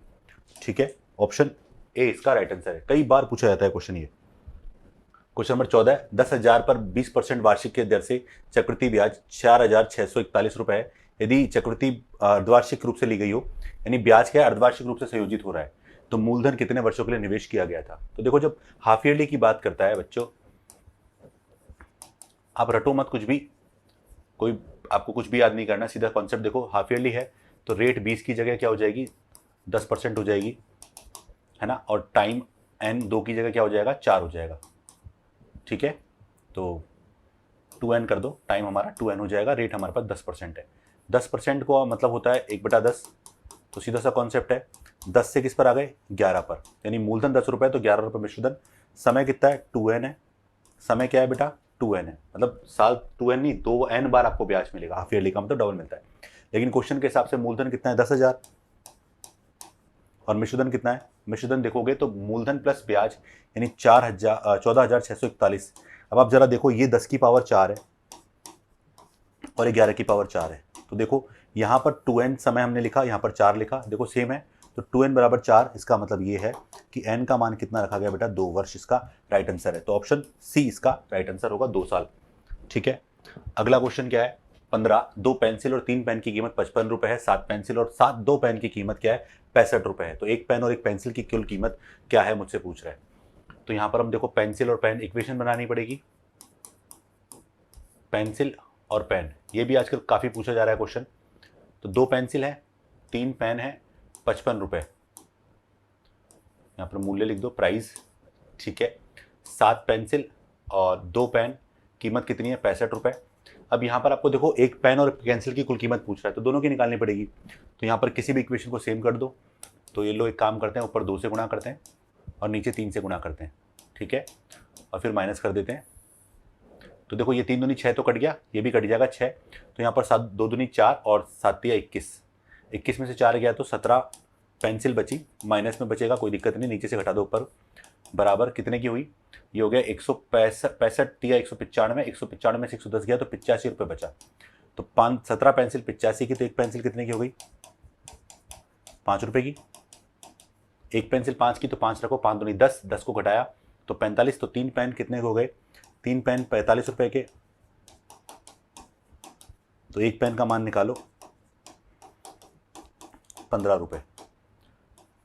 ठीक है, ऑप्शन ए इसका राइट आंसर है। कई बार पूछा जाता है क्वेश्चन ये। क्वेश्चन नंबर 14, 10,000 पर 20% वार्षिक के दर से चक्रवृद्धि ब्याज 4,641 रुपए है। यदि चक्रवृद्धि अर्धवार्षिक रूप से ली गई हो, यानी ब्याज क्या है, अर्धवार्षिक रूप से संयोजित हो रहा है, तो मूलधन कितने वर्षों के लिए निवेश किया गया था। तो देखो, जब हाफ ईयरली की बात करता है बच्चों, आप रटो मत कुछ भी, कोई आपको कुछ भी याद नहीं करना, सीधा कॉन्सेप्ट देखो। हाफ ईयरली है तो रेट 20 की जगह क्या हो जाएगी, 10% हो जाएगी, है ना। और टाइम n 2 की जगह क्या हो जाएगा, 4 हो जाएगा। ठीक है, तो 2n कर दो, टाइम हमारा 2n हो जाएगा, रेट हमारे पास 10% है। 10% को मतलब होता है 1/10, तो सीधा सा कॉन्सेप्ट है। 10 से किस पर आ गए, 11 पर, यानी मूलधन 10 रुपए तो 11 रुपए मिश्रधन। समय कितना है, 2n है। समय क्या है बेटा, 2n है, मतलब साल 2n नहीं, 2n बार आपको ब्याज मिलेगा। हाफ ईयरली का मतलब डबल मिलता है। लेकिन क्वेश्चन के हिसाब से मूलधन कितना है, 10,000, और मिश्रधन कितना है, मिश्रधन देखोगे तो मूलधन प्लस ब्याज यानी 14,641। अब आप जरा देखो, ये 10 की पावर 4 है और 11 की पावर 4 है। तो देखो यहाँ पर 2n समय हमने लिखा, यहाँ पर 4 लिखा, देखो सेम है। तो 2n बराबर 4, इसका मतलब ये है कि n का मान कितना रखा गया बेटा, 2 वर्ष, इसका राइट आंसर है। तो ऑप्शन सी इसका राइट आंसर होगा, 2 साल। ठीक है, अगला क्वेश्चन क्या है, 15, 2 पेंसिल और 3 पेन की कीमत 55 रुपए है। 7 पेंसिल और 2 पेन की कीमत क्या है, 65 रुपए है। तो एक पेन और एक पेंसिल की कुल कीमत क्या है, मुझसे पूछ रहा है। तो यहाँ पर हम देखो, पेंसिल और पेन इक्वेशन बनानी पड़ेगी। पेंसिल और पेन, ये भी आजकल काफ़ी पूछा जा रहा है क्वेश्चन। तो 2 पेंसिल है, 3 पेन है, 55 रुपए, यहाँ पर मूल्य लिख दो, प्राइस। ठीक है, 7 पेंसिल और 2 पेन, कीमत कितनी है, 65 रुपए। अब यहाँ पर आपको देखो, एक पेन और पेंसिल की कुल कीमत पूछ रहा है, तो दोनों की निकालनी पड़ेगी। तो यहाँ पर किसी भी इक्वेशन को सेम कर दो। तो ये लो, एक काम करते हैं, ऊपर 2 से गुणा करते हैं और नीचे 3 से गुणा करते हैं। ठीक है, और फिर माइनस कर देते हैं। तो देखो, ये 3 दूनी 6 तो कट गया, ये भी कट जाएगा 6। तो यहाँ पर 7 2 दूनी 4 और 7 तिया 21, 21 में से 4 गया तो 17 पेंसिल बची, माइनस में बचेगा, कोई दिक्कत नहीं, नीचे से घटा दो ऊपर, बराबर कितने की हुई, ये हो गया 165 तिया 195, 195 में से 110 गया तो 85 रुपये बचा। तो 17 पेंसिल 85 की, तो एक पेंसिल कितने की हो गई, 5 रुपये की। एक पेंसिल 5 की, तो 5 रखो, 5 दूनी 10, 10 को घटाया तो 45, तो 3 पेन कितने के हो गए, 3 पेन 45 रुपए के। तो एक पेन का मान निकालो, 15 रुपए।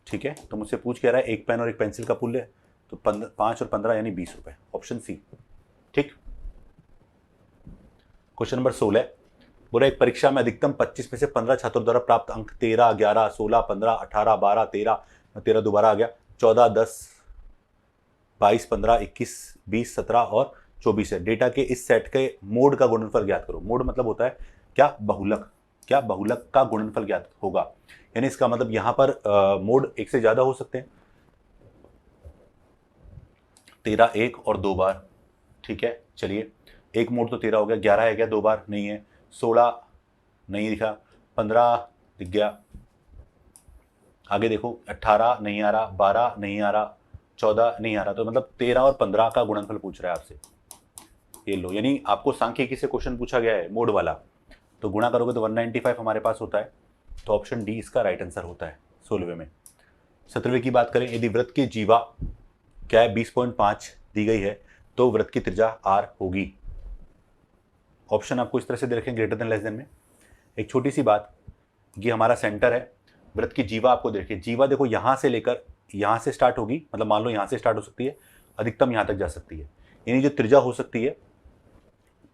ठीक है, तो मुझसे पूछ कह रहा है एक पेन और एक पेंसिल का मूल्य, तो 5 और 15 यानी 20 रुपए, ऑप्शन सी। ठीक, क्वेश्चन नंबर 16, बोला एक परीक्षा में अधिकतम 25 में से 15 छात्रों द्वारा प्राप्त अंक 13, 11, 16, 15, 18, 12, 13 दोबारा आ गया, 14, 10, 22, 15, 21, 20, 17 और 24 है। डेटा के इस सेट के मोड का गुणनफल ज्ञात करो। मोड मतलब होता है क्या, बहुलक। क्या बहुलक का गुणनफल ज्ञात होगा, यानी इसका मतलब यहाँ पर मोड एक से ज्यादा हो सकते हैं। 13 एक और 2 बार। ठीक है, चलिए, एक मोड तो 13 हो गया, 11 है क्या, 2 बार नहीं है, 16 नहीं दिखा, 15 दिख गया, आगे देखो 18 नहीं आ रहा, 12 नहीं आ रहा, 14 नहीं आ रहा। तो मतलब 13 और 15 का गुणनफल पूछ रहा है आपसे। ये लो, यानी आपको सांख्यिकी से क्वेश्चन पूछा गया है मोड वाला, तो गुणा करोगे तो 195 हमारे पास होता है। तो ऑप्शन डी इसका राइट आंसर होता है 16वें में। 17वें की बात करें, यदि वृत्त की जीवा क्या है 20.5 दी गई है तो वृत्त की त्रिज्या r होगी। ऑप्शन आपको इस तरह से दे रखें, ग्रेटर देन लेस देन में। एक छोटी सी बात, ये हमारा सेंटर है। वृत्त की जीवा आपको देखिए, जीवा देखो यहाँ से लेकर यहाँ से स्टार्ट होगी, मतलब मान लो यहाँ से स्टार्ट हो सकती है, अधिकतम यहाँ तक जा सकती है। यानी जो त्रिज्या हो सकती है,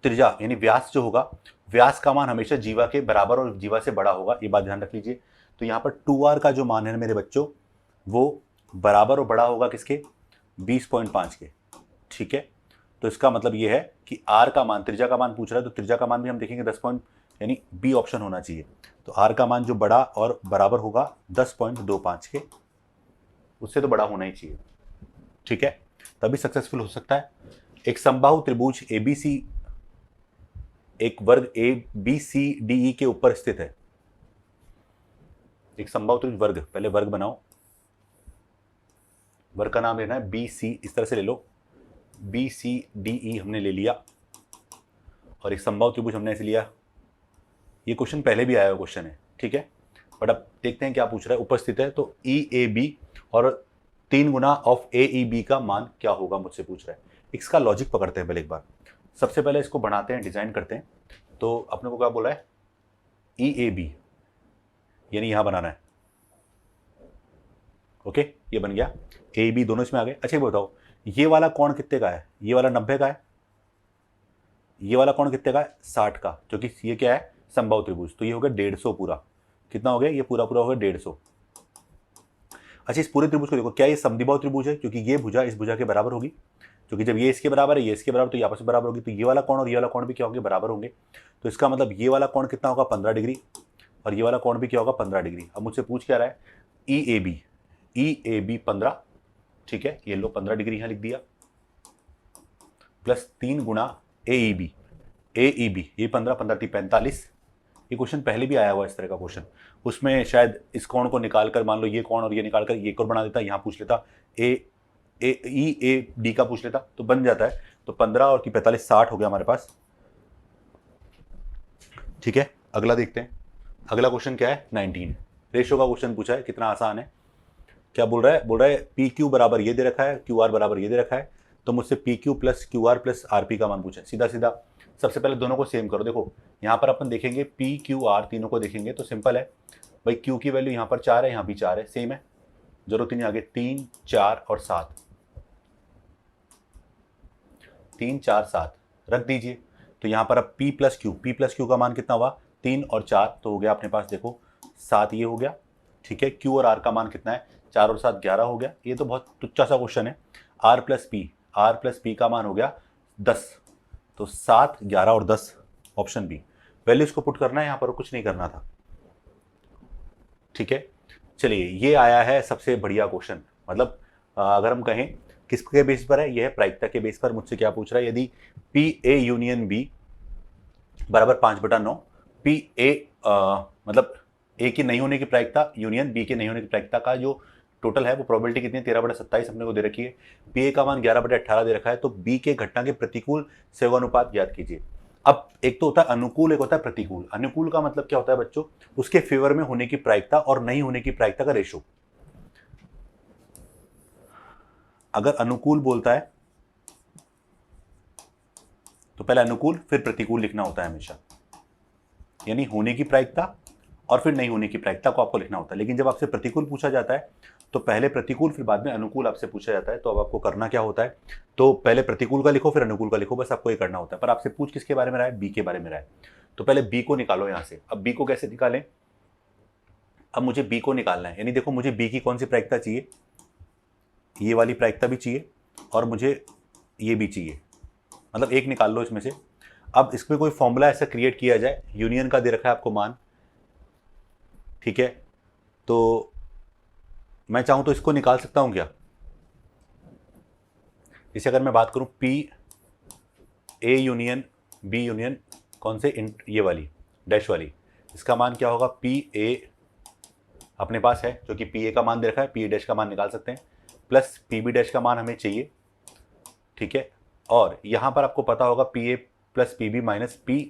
त्रिज्या यानी व्यास जो होगा, व्यास का मान हमेशा जीवा के बराबर और जीवा से बड़ा होगा, ये बात ध्यान रख लीजिए। तो यहाँ पर 2r का जो मान है मेरे बच्चों, वो बराबर और बड़ा होगा किसके, 20.5 के। ठीक है, तो इसका मतलब ये है कि r का मान, त्रिज्या का मान पूछ रहा है, तो त्रिज्या का मान भी हम देखेंगे 10 पॉइंट, यानी बी ऑप्शन होना चाहिए। तो r का मान जो बड़ा और बराबर होगा 10.25 के, उससे तो बड़ा होना ही चाहिए। ठीक है, तभी सक्सेसफुल हो सकता है। एक समबाहु त्रिभुज ABC एक वर्ग ABCDE के ऊपर स्थित है। एक समबाहु त्रिभुज वर्ग, पहले वर्ग बनाओ, वर्ग का नाम लेना है BC, इस तरह से ले लो, BCDE हमने ले लिया, और एक समबाहु त्रिभुज हमने ऐसे लिया। ये क्वेश्चन पहले भी आया हुआ क्वेश्चन है, ठीक है, बट अब देखते हैं क्या पूछ रहा है। उपस्थित है तो EAB और 3 गुना ऑफ AEB का मान क्या होगा, मुझसे पूछ रहा है। इसका लॉजिक पकड़ते हैं पहले एक बार। सबसे पहले इसको बनाते हैं, डिजाइन करते हैं। तो अपने को क्या बोला है, EAB यानी यहां बनाना है। ओके, ये बन गया, AEB दोनों इसमें आ गए। अच्छा ये बताओ, ये वाला कोण कितने का है, ये वाला 90 का है, ये वाला कोण कितने का है, 60 का, क्योंकि ये क्या है, समबाहु त्रिभुज। तो ये हो गया 150 पूरा। कितना हो गया, ये पूरा पूरा हो गया 150। अच्छा इस पूरे त्रिभुज को देखो, क्या ये समद्विबाहु त्रिभुज है, क्योंकि ये भुजा इस भुजा के बराबर होगी, क्योंकि जब ये इसके बराबर है, ये इसके बराबर, तो ये आपस में बराबर होगी। तो ये वाला कोण और ये वाला कोण भी क्या होंगे, बराबर होंगे। तो इसका मतलब ये वाला कोण कितना होगा, 15 डिग्री, और ये वाला कोण भी क्या होगा, 15 डिग्री। अब मुझसे पूछ क्या रहा है, EAB 15, ठीक है, ये लो 15 डिग्री यहाँ लिख दिया, प्लस 3 गुना AEB ये 15 15 थी 45। ये क्वेश्चन पहले भी आया हुआ इस तरह का क्वेश्चन, उसमें शायद इस कोण को निकालकर, मान लो ये कोण और ये निकालकर ये कोण बना देता, यहाँ पूछ लेता EAD का पूछ लेता, तो बन जाता है। तो 15 और 45 60 हो गया हमारे पास। ठीक है, अगला देखते हैं। अगला क्वेश्चन क्या है, 19 रेशो का क्वेश्चन पूछा है, कितना आसान है। क्या बोल रहा है, PQ बराबर ये दे रखा है, QR बराबर ये दे रखा है, तो मुझसे PQ plus QR plus RP का मान पूछा है। सीधा सीधा सबसे पहले दोनों को सेम करो। देखो यहाँ पर अपन देखेंगे PQR तीनों को देखेंगे, तो सिंपल है भाई, Q की वैल्यू यहाँ पर 4 है, यहाँ भी 4 है, सेम है, जरूरत ही नहीं आगे। 3 4 और 7, 3 4 7 रख दीजिए। तो यहाँ पर अब P प्लस Q का मान कितना हुआ, 3 और 4, तो हो गया अपने पास देखो 7, ये हो गया। ठीक है, Q और R का मान कितना है, 4 और 7 11 हो गया। ये तो बहुत तुच्चा सा क्वेश्चन है। R प्लस P का मान हो गया 10, तो 7 11 और 10, ऑप्शन बी। वैल्यूज को पुट करना है यहाँ पर, कुछ नहीं करना था। ठीक है, चलिए ये आया है सबसे बढ़िया क्वेश्चन, मतलब अगर हम कहें किसके बेस पर है, यह है प्रायिकता के बेस पर। मुझसे क्या पूछ रहा है, यदि PA यूनियन B बराबर 5/9, PA मतलब A की नहीं होने की प्रायिकता यूनियन B के नहीं होने की प्रायिकता का जो टोटल है वो प्रोबेबिलिटी कितनी है, 13/27 अपने को दे रखी है। PA का मान 11/18 दे रखा है। तो B के घटना के प्रतिकूल सहयोगानुपात ज्ञात कीजिए। अब एक तो होता है अनुकूल, एक होता है प्रतिकूल। अनुकूल का मतलब क्या होता है बच्चों, उसके फेवर में होने की प्रायिकता और नहीं होने की प्रायिकता का रेशो। अगर अनुकूल बोलता है तो पहले अनुकूल फिर प्रतिकूल लिखना होता है हमेशा, यानी होने की प्रायिकता और फिर नहीं होने की प्रायिकता को आपको लिखना होता है। लेकिन जब आपसे प्रतिकूल पूछा जाता है तो पहले प्रतिकूल फिर बाद में अनुकूल आपसे पूछा जाता है। तो अब आपको करना क्या होता है, तो पहले प्रतिकूल का लिखो फिर अनुकूल का लिखो, बस आपको ये करना होता है। पर आपसे पूछ किसके बारे में रहा है, बी के बारे में रहा है, तो पहले बी को निकालो यहाँ से। अब बी को कैसे निकालें, अब मुझे बी को निकालना है, यानी देखो मुझे बी की कौन सी प्रायिकता चाहिए, ये वाली प्रायिकता भी चाहिए और मुझे ये भी चाहिए, मतलब एक निकाल लो इसमें से। अब इसमें कोई फॉर्मूला ऐसा क्रिएट किया जाए, यूनियन का दे रखा है आपको मान, ठीक है, तो मैं चाहूं तो इसको निकाल सकता हूं क्या। इसे अगर मैं बात करूं PA यूनियन B यूनियन कौन से, ये वाली डैश वाली, इसका मान क्या होगा, PA अपने पास है जो कि PA का मान दे रखा है, PA डैश का मान निकाल सकते हैं, प्लस PB डैश का मान हमें चाहिए। ठीक है, और यहां पर आपको पता होगा PA plus PB minus PA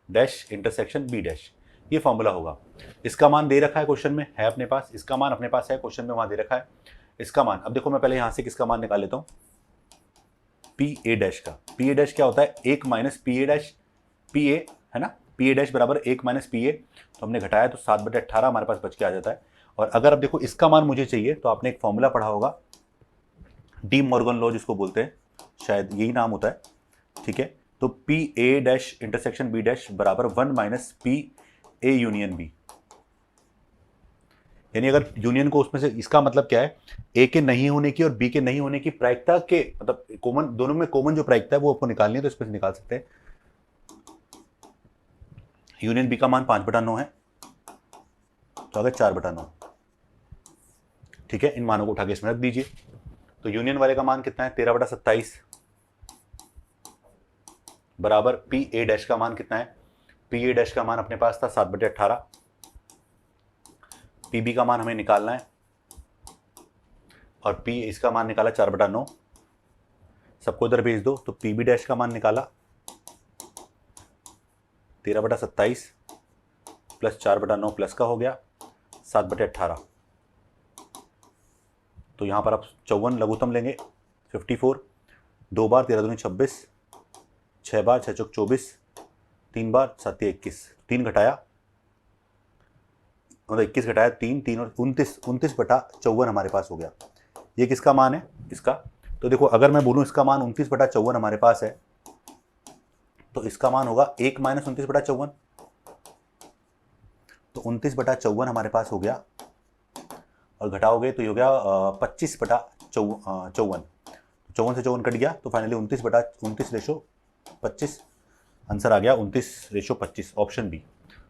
dash intersection B dash, ये फॉर्मूला होगा। इसका मान दे रखा है क्वेश्चन में, है अपने पास, इसका मान अपने पास है क्वेश्चन में, वहां दे रखा है इसका मान। अब देखो मैं पहले यहां से किसका मान निकाल लेता हूं, PA डैश का। PA डैश क्या होता है, 1 माइनस PA डैश, PA है ना, पी ए डैश बराबर 1 माइनस पी ए, तो हमने घटाया तो 7/18 हमारे पास बच के आ जाता है। और अगर अब देखो इसका मान मुझे चाहिए तो आपने एक फॉर्मूला पढ़ा होगा, डी मॉर्गन लॉ जिसको बोलते हैं, शायद यही नाम होता है, ठीक है। तो P A dash intersection B dash बराबर 1 minus P A union B, यानी अगर यूनियन को उसमें से, इसका मतलब क्या है, ए के नहीं होने की और बी के नहीं होने की प्रायिकता के, मतलब कॉमन, दोनों में कॉमन जो प्रायिकता है वो आपको निकालनी है, तो इसमें से निकाल सकते हैं। यूनियन बी का मान 5/9 है, तो अगर 4/9, ठीक है। इन मानों को उठा के इसमें रख दीजिए। तो यूनियन वाले का मान कितना है, 13/27 बराबर पी ए डैश का मान कितना है, पी ए डैश का मान अपने पास था 7/18, पी बी का मान हमें निकालना है और पी इसका मान निकाला 4/9, सबको इधर भेज दो। तो पी बी डैश का मान निकाला 13/27 प्लस 4/9 प्लस का हो गया 7/18। तो यहाँ पर आप 54 लघुत्तम लेंगे, 54, 2 बार 13 दूनी 26, 6 बार 6 चौक 24, 3 बार 7 21, 3 घटाया, मतलब 21 घटाया 3, 3 और 29, 29/54 हमारे पास हो गया। ये किसका मान है, इसका। तो देखो अगर मैं बोलूँ इसका मान 29/54 हमारे पास है, तो इसका मान होगा 1 माइनस 29/54, तो 29/54 हमारे पास हो गया, और घटाओगे तो ये हो गया 25/54, 54 से 54 कट गया, तो फाइनली 29/29/25 आंसर आ गया 29/25, ऑप्शन बी।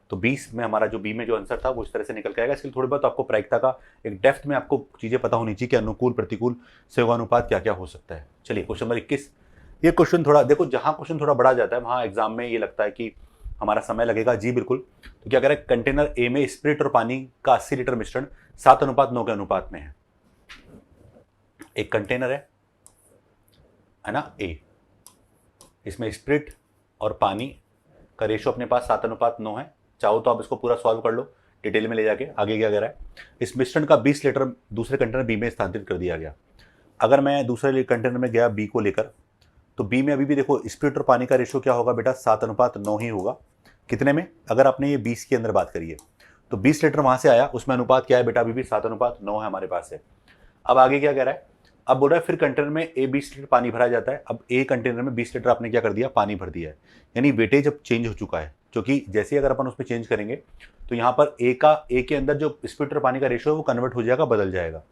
तो 20 में हमारा जो बी में जो आंसर था वो इस तरह से निकल के आएगा। इसके लिए थोड़ी बहुत आपको प्रायिकता का एक डेप्थ में आपको चीज़ें पता होनी चाहिए कि अनुकूल प्रतिकूल सहयोगानुपात क्या क्या हो सकता है। चलिए क्वेश्चन नंबर 21। ये क्वेश्चन थोड़ा देखो, जहाँ क्वेश्चन थोड़ा बड़ा जाता है वहाँ एग्जाम में ये लगता है कि हमारा समय लगेगा, जी बिल्कुल। तो क्या कह रहा है, कंटेनर ए में स्पिरिट और पानी का 80 लीटर मिश्रण 7:9 के अनुपात में है। एक कंटेनर है ना ए, इसमें स्पिरिट और पानी का रेशो अपने पास 7:9 है। चाहो तो आप इसको पूरा सॉल्व कर लो डिटेल में ले जाके। आगे क्या कह रहा है, इस मिश्रण का 20 लीटर दूसरे कंटेनर बी में स्थानांतरित कर दिया गया। अगर मैं दूसरे कंटेनर में गया बी को लेकर, तो बी में अभी भी देखो स्पिरिट और पानी का रेशो क्या होगा बेटा, 7:9 ही होगा। कितने में, अगर आपने ये 20 के अंदर बात करी है, तो 20 लीटर वहां से आया, उसमें अनुपात क्या है बेटा, अभी भी 7:9 है हमारे पास है। अब आगे क्या कह रहा है, अब बोल रहा है फिर कंटेनर में ए 20 लीटर पानी भरा जाता है। अब ए कंटेनर में 20 लीटर आपने क्या कर दिया, पानी भर दिया है, यानी वेटेज अब चेंज हो चुका है। क्योंकि जैसे अगर अपन उसमें चेंज करेंगे तो यहाँ पर ए के अंदर जो स्पिरिट और पानी का रेशो है वो कन्वर्ट हो जाएगा, बदल जाएगा,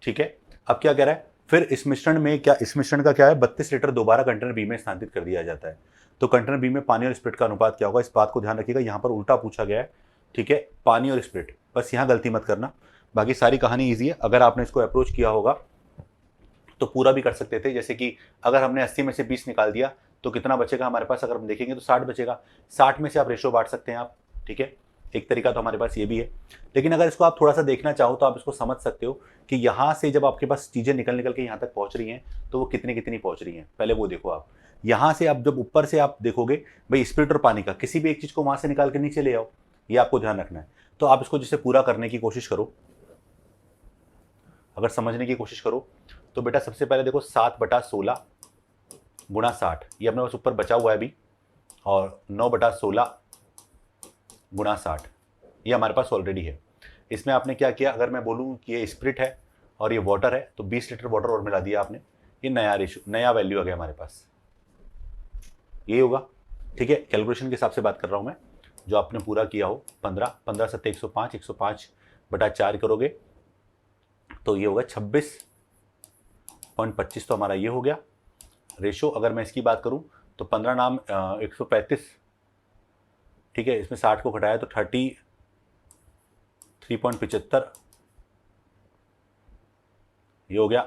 ठीक है। अब क्या कह रहा है, फिर इस मिश्रण में क्या, इस मिश्रण का क्या है, 32 लीटर दोबारा कंटेनर बी में स्थानांतरित कर दिया जाता है। तो कंटेनर बी में पानी और स्पिरिट का अनुपात क्या होगा, इस बात को ध्यान रखिएगा। यहाँ पर उल्टा पूछा गया है, ठीक है, पानी और स्पिरिट, बस यहाँ गलती मत करना, बाकी सारी कहानी ईजी है। अगर आपने इसको अप्रोच किया होगा तो पूरा भी कर सकते थे। जैसे कि अगर हमने 80 में से 20 निकाल दिया तो कितना बचेगा हमारे पास, अगर हम देखेंगे तो 60 बचेगा। 60 में से आप रेशो बांट सकते हैं आप, ठीक है, एक तरीका तो हमारे पास ये भी है। लेकिन अगर इसको आप थोड़ा सा देखना चाहो तो आप इसको समझ सकते हो कि यहाँ से जब आपके पास चीज़ें निकल निकल के यहाँ तक पहुँच रही हैं तो वो कितनी कितनी पहुँच रही हैं, पहले वो देखो आप। यहाँ से आप जब ऊपर से आप देखोगे भाई स्पिरिट और पानी का, किसी भी एक चीज़ को वहाँ से निकाल के नीचे ले आओ, ये आपको ध्यान रखना है। तो आप इसको जिससे पूरा करने की कोशिश करो, अगर समझने की कोशिश करो तो बेटा सबसे पहले देखो 7/16 गुणा 60, ये अपने पास ऊपर बचा हुआ है अभी, और 9/16 गुणा 60 ये हमारे पास ऑलरेडी है। इसमें आपने क्या किया, अगर मैं बोलूँ कि ये स्पिरिट है और ये वाटर है, तो 20 लीटर वाटर और मिला दिया आपने, ये नया रेशो, नया वैल्यू आ गया हमारे पास, ये होगा, ठीक है। कैलकुलेशन के हिसाब से बात कर रहा हूँ मैं, जो आपने पूरा किया हो, 15 15 7 105, 105/4 करोगे तो ये होगा 26.25, तो हमारा ये हो गया रेशो। अगर मैं इसकी बात करूं तो 15 नाम 135, ठीक है, इसमें 60 को घटाया तो 33.75 ये हो गया,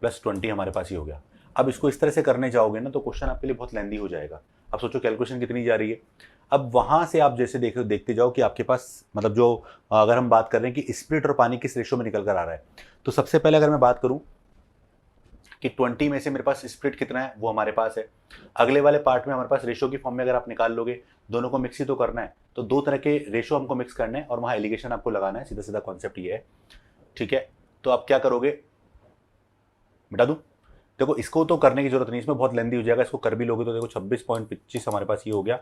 प्लस 20 हमारे पास ही हो गया। अब इसको इस तरह से करने जाओगे ना तो क्वेश्चन आपके लिए बहुत लेंदी हो जाएगा। अब सोचो कैलकुलेशन कितनी जा रही है। अब वहाँ से आप जैसे देखते जाओ कि आपके पास, मतलब जो अगर हम बात कर रहे हैं कि स्पिरिट और पानी किस रेशो में निकल कर आ रहा है, तो सबसे पहले अगर मैं बात करूँ कि 20 में से मेरे पास स्पिरिट कितना है वो हमारे पास है। अगले वाले पार्ट में हमारे पास रेशो की फॉर्म में अगर आप निकाल लोगे, दोनों को मिक्स ही तो करना है, तो दो तरह के रेशो हमको मिक्स करना है और वहाँ एलिगेशन आपको लगाना है, सीधा सीधा कॉन्सेप्ट ये है, ठीक है। तो आप क्या करोगे, बता दूँ, देखो इसको तो करने की जरूरत नहीं, इसमें बहुत लेंदी हो जाएगा, इसको कर भी लोगे तो देखो 26.25 हमारे पास ये हो गया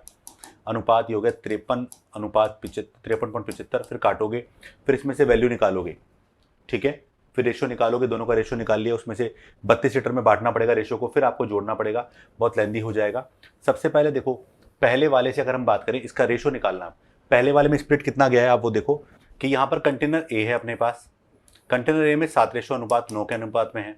अनुपात, ये हो गया 53 फिर काटोगे, फिर इसमें से वैल्यू निकालोगे, ठीक है, फिर रेशो निकालोगे, दोनों का रेशो निकाल लिया, उसमें से 32 लीटर में बांटना पड़ेगा रेशो को, फिर आपको जोड़ना पड़ेगा, बहुत लेंदी हो जाएगा। सबसे पहले देखो पहले वाले से अगर हम बात करें, इसका रेशो निकालना, पहले वाले में स्प्लिट कितना गया है आप वो देखो कि यहाँ पर कंटेनर ए है अपने पास, कंटेनर ए में 7:9 के अनुपात में है।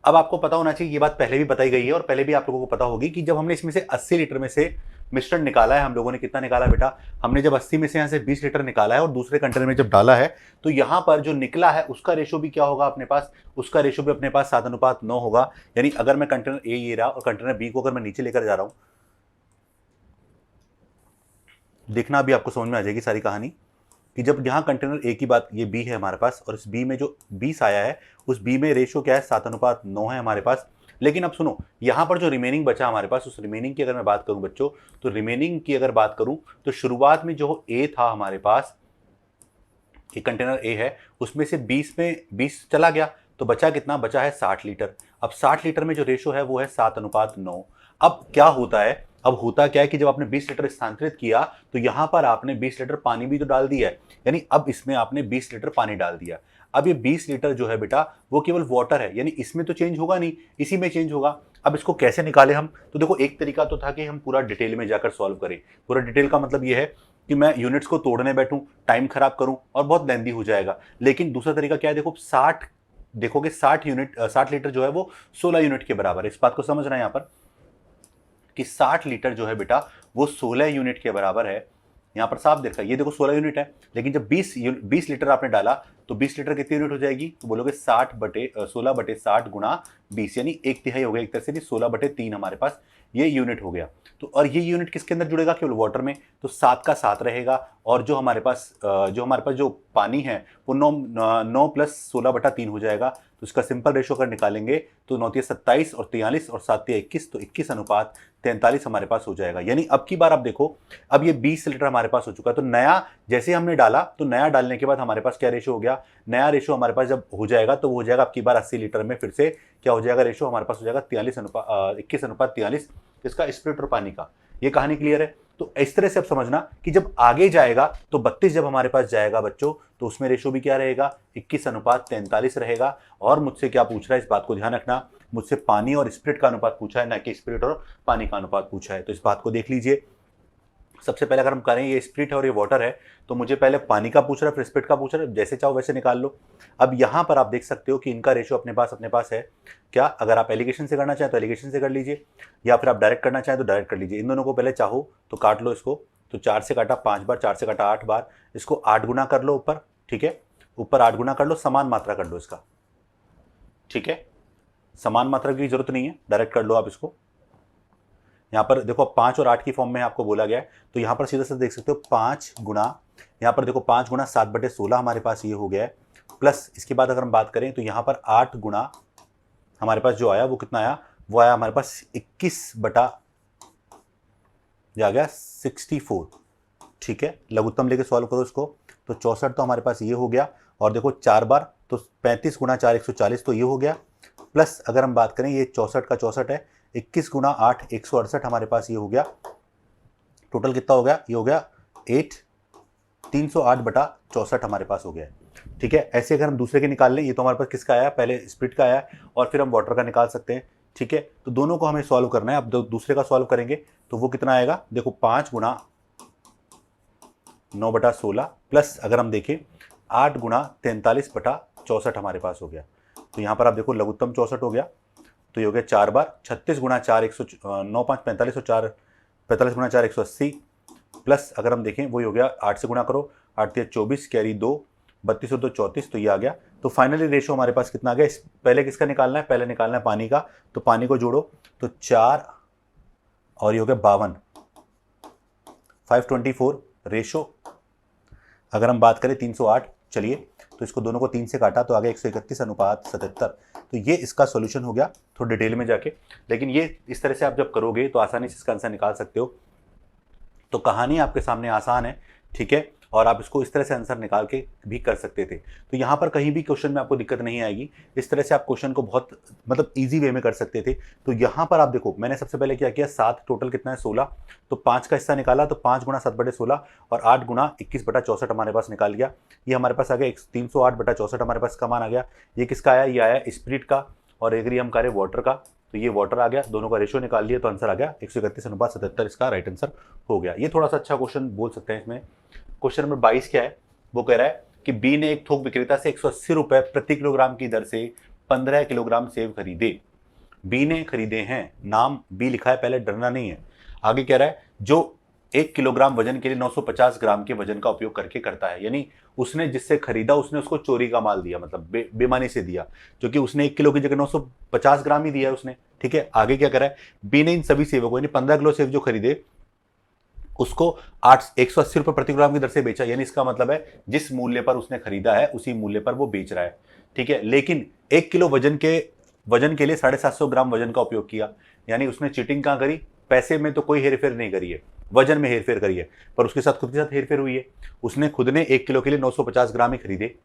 अब आपको पता होना चाहिए, ये बात पहले भी बताई गई है और पहले भी आप लोगों को पता होगी कि जब हमने इसमें से 80 लीटर में से मिश्रण निकाला है, हम लोगों ने कितना निकाला बेटा, हमने जब 80 में से यहाँ से 20 लीटर निकाला है और दूसरे कंटेनर में जब डाला है, तो यहाँ पर जो निकला है उसका रेशो भी क्या होगा अपने पास, उसका रेशो भी अपने पास 7:9 होगा। यानी अगर मैं कंटेनर ए ये रहा और कंटेनर बी को अगर मैं नीचे लेकर जा रहा हूं, देखना अभी आपको समझ में आ जाएगी सारी कहानी कि जब यहाँ कंटेनर ए की बात, ये बी है हमारे पास और इस बी में जो 20 आया है उस बी में रेशो क्या है 7:9 है हमारे पास। लेकिन अब सुनो, यहाँ पर जो रिमेनिंग बचा हमारे पास, उस रिमेनिंग की अगर मैं बात करूं बच्चों, तो रिमेनिंग की अगर बात करूं तो शुरुआत में जो ए था हमारे पास, एक कंटेनर ए है, उसमें से 20 में 20 चला गया तो बचा कितना, बचा है 60 लीटर। अब 60 लीटर में जो रेशो है वो है 7:9। अब क्या होता है, अब होता क्या है कि जब आपने 20 लीटर स्थानांतरित किया तो यहां पर आपने 20 लीटर पानी भी तो डाल दिया है, यानी अब इसमें आपने 20 लीटर पानी डाल दिया। अब ये 20 लीटर जो है बेटा वो केवल वाटर है, यानी इसमें तो चेंज होगा नहीं, इसी में चेंज होगा। अब इसको कैसे निकाले हम, तो देखो एक तरीका तो था कि हम पूरा डिटेल में जाकर सॉल्व करें। पूरा डिटेल का मतलब ये है कि मैं यूनिट्स को तोड़ने बैठूं, टाइम खराब करूं और बहुत लेंदी हो जाएगा। लेकिन दूसरा तरीका क्या है, देखो 60 देखोगे 60 लीटर जो है वो 16 यूनिट के बराबर है। इस बात को समझना है यहाँ पर कि 60 लीटर जो है बेटा वो 16 यूनिट के बराबर है। यहाँ पर साफ देखा, ये देखो 16 यूनिट है, लेकिन जब 20 लीटर आपने डाला तो 20 लीटर कितनी यूनिट हो जाएगी, तो बोलोगे 16/60 गुणा 20, यानी 1/3 हो गया एक तरह से, 16/3 हमारे पास ये यूनिट हो गया। तो और ये यूनिट किसके अंदर जुड़ेगा, केवल वाटर में, तो 7 का 7 रहेगा। और जो हमारे पास जो पानी है वो 9 + 16/3 हो जाएगा। तो इसका सिंपल रेशो अगर निकालेंगे तो 9 × 27 और 43 और 7 × 21, तो 21:43 हमारे पास हो जाएगा। यानी अब की बार आप देखो, अब ये 20 लीटर हमारे पास हो चुका है, तो नया जैसे हमने डाला तो नया डालने के बाद हमारे पास क्या रेशो हो गया, नया रेशो हमारे पास जब हो जाएगा तो वो हो जाएगा अब की बार 80 लीटर में फिर से क्या हो जाएगा, रेशो हमारे पास हो जाएगा 21:43, इसका स्प्लिट और पानी का। ये कहानी क्लियर है। तो इस तरह से अब समझना कि जब आगे जाएगा तो 32 जब हमारे पास जाएगा बच्चों, तो उसमें रेशो भी क्या रहेगा, 21:43 रहेगा। और मुझसे क्या पूछ रहा है, इस बात को ध्यान रखना, मुझसे पानी और स्प्लिट का अनुपात पूछा है, ना कि स्प्लिट और पानी का अनुपात पूछा है। तो इस बात को देख लीजिए। सबसे पहले अगर हम करें ये स्प्लिट है और ये वाटर है, तो मुझे पहले पानी का पूछ रहा है फिर स्प्लिट का पूछ रहा है, जैसे चाहो वैसे निकाल लो। अब यहाँ पर आप देख सकते हो कि इनका रेशो अपने पास है क्या। अगर आप एलिगेशन से करना चाहें तो एलिगेशन से कर लीजिए, या फिर आप डायरेक्ट करना चाहें तो डायरेक्ट कर लीजिए। इन दोनों को पहले चाहो तो काट लो इसको, तो 4 से काटा 5 बार, 4 से काटा 8 बार, इसको 8 गुना कर लो ऊपर, ठीक है, ऊपर 8 गुना कर लो, समान मात्रा कर लो इसका, ठीक है, समान मात्रा की जरूरत नहीं है, डायरेक्ट कर लो आप इसको। यहाँ पर देखो 5 और 8 की फॉर्म में आपको बोला गया है, तो यहाँ पर सीधा सीधा देख सकते हो 5 गुना, यहाँ पर देखो 5 गुना 7/16 हमारे पास ये हो गया है, प्लस इसके बाद अगर हम बात करें तो यहाँ पर 8 गुना हमारे पास जो आया वो कितना आया, वो आया हमारे पास 64, ठीक है। लघुत्तम लेके सॉल्व करो इसको, तो 64 तो हमारे पास ये हो गया, और देखो 4 बार तो 35 गुना 4 140 तो ये हो गया, प्लस अगर हम बात करें ये 64 का 64 है, 21 गुना 8 168 हमारे पास ये हो गया। टोटल कितना हो गया, ये हो गया 308/64 हमारे पास हो गया, ठीक है। ऐसे अगर हम दूसरे के निकाल लें, ये तो हमारे पास किसका आया, पहले स्प्लिट का आया और फिर हम वाटर का निकाल सकते हैं, ठीक है। तो दोनों को हमें सॉल्व करना है। अब दूसरे का सॉल्व करेंगे तो वो कितना आएगा, देखो 5 गुना 9/16 प्लस अगर हम देखें 8 गुना 43/64 हमारे पास हो गया। तो यहाँ पर आप देखो लघुत्तम 64 हो गया, तो ये हो गया 4 बार, 36 गुना 4 9 5 45 और 4 45 गुना 4 180, प्लस अगर हम देखें वो हो गया 8 से गुना करो, 8 × 24 कैरी 2 32 और 2 34, तो ये आ गया। तो फाइनली रेशो हमारे पास कितना आ गया, पहले किसका निकालना है, पहले निकालना है पानी का, तो पानी को जोड़ो तो 4 और ये हो गया 52, 524 रेशो। अगर हम बात करें 308, चलिए तो इसको दोनों को 3 से काटा तो आ गया 131:77। तो ये इसका सॉल्यूशन हो गया, थोड़ा डिटेल में जाके। लेकिन ये इस तरह से आप जब करोगे तो आसानी से इसका आंसर निकाल सकते हो। तो कहानी आपके सामने आसान है, ठीक है। और आप इसको इस तरह से आंसर निकाल के भी कर सकते थे। तो यहाँ पर कहीं भी क्वेश्चन में आपको दिक्कत नहीं आएगी, इस तरह से आप क्वेश्चन को बहुत मतलब ईजी वे में कर सकते थे। तो यहाँ पर आप देखो मैंने सबसे पहले क्या किया, 7 टोटल कितना है 16, तो 5 का हिस्सा निकाला, तो 5 गुणा 7/16 और 8 गुणा 21/64 हमारे पास निकाल गया। ये हमारे पास आ गया 308/64 हमारे पास का मान आ गया। ये किसका आया, ये आया स्पिरिट का, और एग्री हम करें वाटर का, तो ये वाटर आ गया, दोनों का रेशियो निकाल लिया तो आंसर आ गया 131:77 इसका राइट आंसर हो गया। ये थोड़ा सा अच्छा क्वेश्चन बोल सकते हैं इसमें। क्वेश्चन नंबर 22 क्या है, वो कह रहा है कि बी ने एक थोक विक्रेता से 180 रुपए प्रति किलोग्राम की दर से 15 किलोग्राम सेब खरीदे। बी ने खरीदे हैं, नाम बी लिखा है पहले, डरना नहीं है। आगे कह रहा है जो 1 किलोग्राम वजन के लिए 950 ग्राम के वजन का उपयोग करके करता है, यानी उसने जिससे खरीदा उसने उसको चोरी का माल दिया, मतलब बेईमानी से दिया, जो कि उसने 1 किलो की जगह 950 ग्राम ही दिया है उसने। ठीक है, आगे क्या करा है, बी ने इन सभी सेबों को यानी 15 किलो सेब जो खरीदे उसको 180 रुपए प्रति किलोग्राम की दर से बेचा, यानी इसका मतलब है जिस मूल्य पर उसने खरीदा है उसी मूल्य पर वो बेच रहा है। ठीक है, लेकिन 1 किलो वजन के लिए 750 ग्राम वजन का उपयोग किया, यानी उसने चीटिंग कहां करी, पैसे में तो कोई हेरफेर नहीं करी है, वजन में हेरफेर करी है, पर उसके साथ खुद के साथ हेरफेर हुई है। उसने खुद ने 1 किलो के लिए 950 ग्राम ही खरीदे,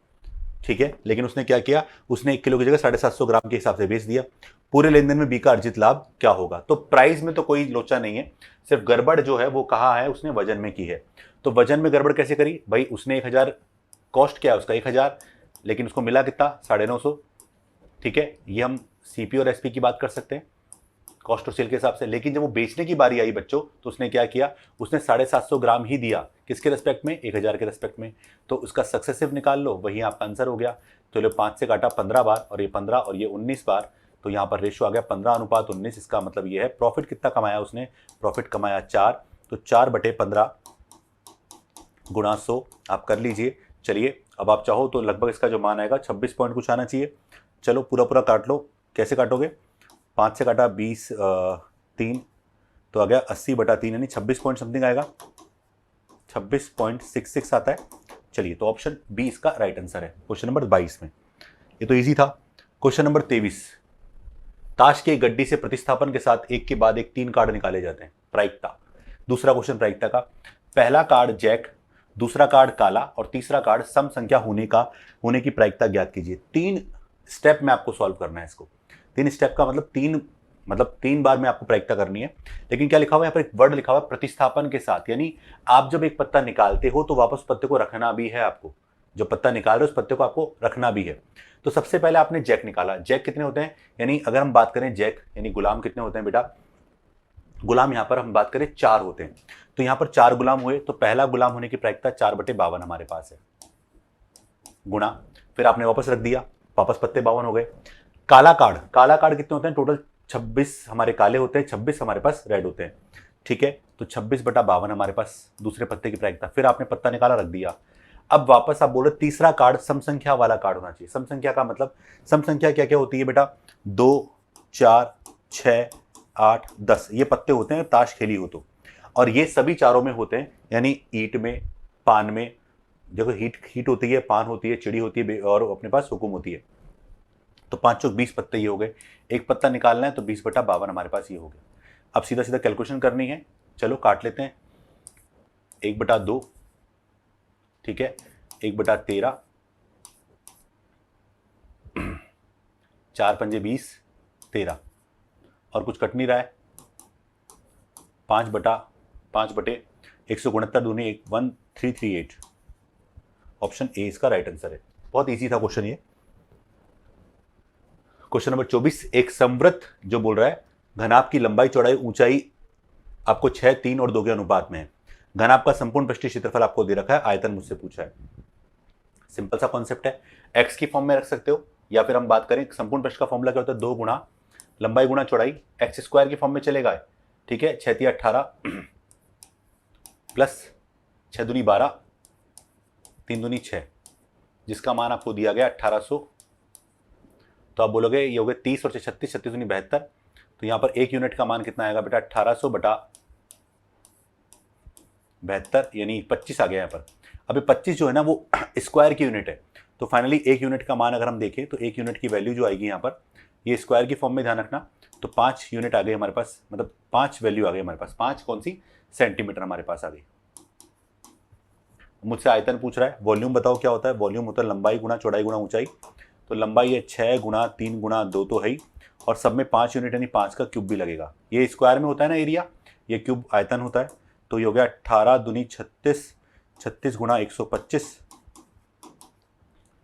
ठीक है, लेकिन उसने क्या किया, उसने 1 किलो की जगह 750 ग्राम के हिसाब से बेच दिया। पूरे लेन देन में बी का अर्जित लाभ क्या होगा, तो प्राइस में तो कोई लोचा नहीं है, सिर्फ गड़बड़ जो है वो कहा है उसने वजन में की है। तो वजन में गड़बड़ कैसे करी भाई, उसने 1000 कॉस्ट क्या है उसका 1000, लेकिन उसको मिला कितना 950। ठीक है, ये हम सीपी और एसपी की बात कर सकते हैं कॉस्ट ऑफ सेल के हिसाब से। लेकिन जब वो बेचने की बारी आई बच्चों, तो उसने क्या किया, उसने 750 ग्राम ही दिया, किसके रेस्पेक्ट में, 1000 के रेस्पेक्ट में। तो उसका सक्सेसिव निकाल लो, वही आपका आंसर हो गया। तो लो 5 से काटा 15 बार, और ये 15 और ये 19 बार, तो यहाँ पर रेशियो आ गया 15:19। इसका मतलब ये है प्रॉफिट कितना कमाया उसने, प्रॉफिट कमाया 4, तो 4/15 गुणा 100 आप कर लीजिए। चलिए अब आप चाहो तो लगभग इसका जो मान आएगा 26 पॉइंट कुछ आना चाहिए। चलो पूरा पूरा काट लो, कैसे काटोगे, 5 से काटा 20 3, तो आ गया 80/3 यानी 26 पॉइंट समथिंग आएगा, 26.66 आता है। चलिए तो ऑप्शन बी इसका राइट आंसर है क्वेश्चन नंबर 22 में। ये तो इजी था। क्वेश्चन नंबर 23, ताश की गड्डी से प्रतिस्थापन के साथ एक के बाद एक 3 कार्ड निकाले जाते हैं, प्रायिकता। दूसरा क्वेश्चन प्रायिकता का, पहला कार्ड जैक, दूसरा कार्ड काला और तीसरा कार्ड सम संख्या होने की प्रायिकता ज्ञात कीजिए। 3 स्टेप में आपको सॉल्व करना है इसको। 3 स्टेप का मतलब 3 बार में आपको प्रायिकता करनी है। लेकिन क्या लिखा हुआ है यहाँ पर, एक वर्ड लिखा हुआ है प्रतिस्थापन के साथ, यानी आप जब एक पत्ता निकालते हो तो वापस पत्ते को रखना भी है आपको, जो पत्ता निकाल रहे हो उस पत्ते को आपको रखना भी है। तो सबसे पहले आपने जैक निकाला, जैक कितने होते हैं, यानी अगर हम बात करें जैक यानी गुलाम कितने होते हैं बेटा, गुलाम यहाँ पर हम बात करें 4 होते हैं, तो यहाँ पर 4 गुलाम हुए, तो पहला गुलाम होने की प्रायिकता 4/52 हमारे पास है, गुणा, फिर आपने वापस रख दिया, वापस पत्ते 52 हो गए। काला कार्ड कितने होते हैं, टोटल 26 हमारे काले होते हैं, 26 हमारे पास रेड होते हैं। ठीक है, तो 26/52 हमारे पास दूसरे पत्ते की प्रायिकता, फिर आपने पत्ता निकाला रख दिया। अब वापस आप बोल रहे तीसरा कार्ड सम संख्या वाला कार्ड होना चाहिए। सम संख्या का मतलब, सम संख्या क्या क्या होती है बेटा, 2 4 6 8 10 ये पत्ते होते हैं ताश खेली हो तो, और ये सभी चारों में होते हैं, यानी ईंट में, पान में, देखो हीट होती है, पान होती है, चिड़ी होती है, और अपने पास हुकुम होती है। तो 5 चौक 20 पत्ते ये हो गए, एक पत्ता निकालना है तो 20/52 हमारे पास ये हो गया। अब सीधा सीधा कैलकुलेशन करनी है, चलो काट लेते हैं। 1/2, ठीक है, 1/13, 4 पंजे 20, 13, और कुछ कट नहीं रहा है, 5/169 दूनी 1338। ऑप्शन ए इसका राइट आंसर है। बहुत इजी था क्वेश्चन ये। क्वेश्चन नंबर 24, एक समवृत्त जो बोल रहा है घनाभ की लंबाई चौड़ाई ऊंचाई आपको 6 3 और 2 के अनुपात में है। घनाभ का संपूर्ण पृष्ठीय क्षेत्रफल आपको दे रखा है, आयतन मुझसे पूछा है। सिंपल सा कॉन्सेप्ट है, एक्स की फॉर्म में रख सकते हो, या फिर हम बात करें संपूर्ण पृष्ठ का फॉर्मूला क्या होता है, 2 गुणा लंबाई गुणा चौड़ाई, एक्स स्क्वायर की फॉर्म में चलेगा। ठीक है, 6 × 18 प्लस 6 दूनी 12, 3 दूनी 6, जिसका मान आपको दिया गया 1800। तो आप बोलोगे ये हो गए 30 और 36, 36 दूनी 72, तो यहाँ पर 1 यूनिट का मान कितना आएगा बेटा, 1800/72, यानी 25 आ गया यहाँ पर। अभी 25 जो है ना वो स्क्वायर की यूनिट है, तो फाइनली 1 यूनिट का मान अगर हम देखें तो 1 यूनिट की वैल्यू जो आएगी यहाँ पर, ये स्क्वायर की फॉर्म में ध्यान रखना, तो 5 यूनिट आ गई हमारे पास, मतलब 5 वैल्यू आ गई हमारे पास, 5 कौन सी, सेंटीमीटर हमारे पास आ गई। मुझसे आयतन पूछ रहा है, वॉल्यूम बताओ क्या होता है। वॉल्यूम होता है लंबाई गुणा चौड़ाई गुणा ऊंचाई। तो लंबाई है 6 गुणा 3 गुणा 2 तो है ही, और सब में 5 यूनिट यानी 5 का क्यूब भी लगेगा। ये स्क्वायर में होता है ना एरिया, ये क्यूब आयतन होता है। तो ये हो गया 18 दूनी 36, 36 गुणा 125,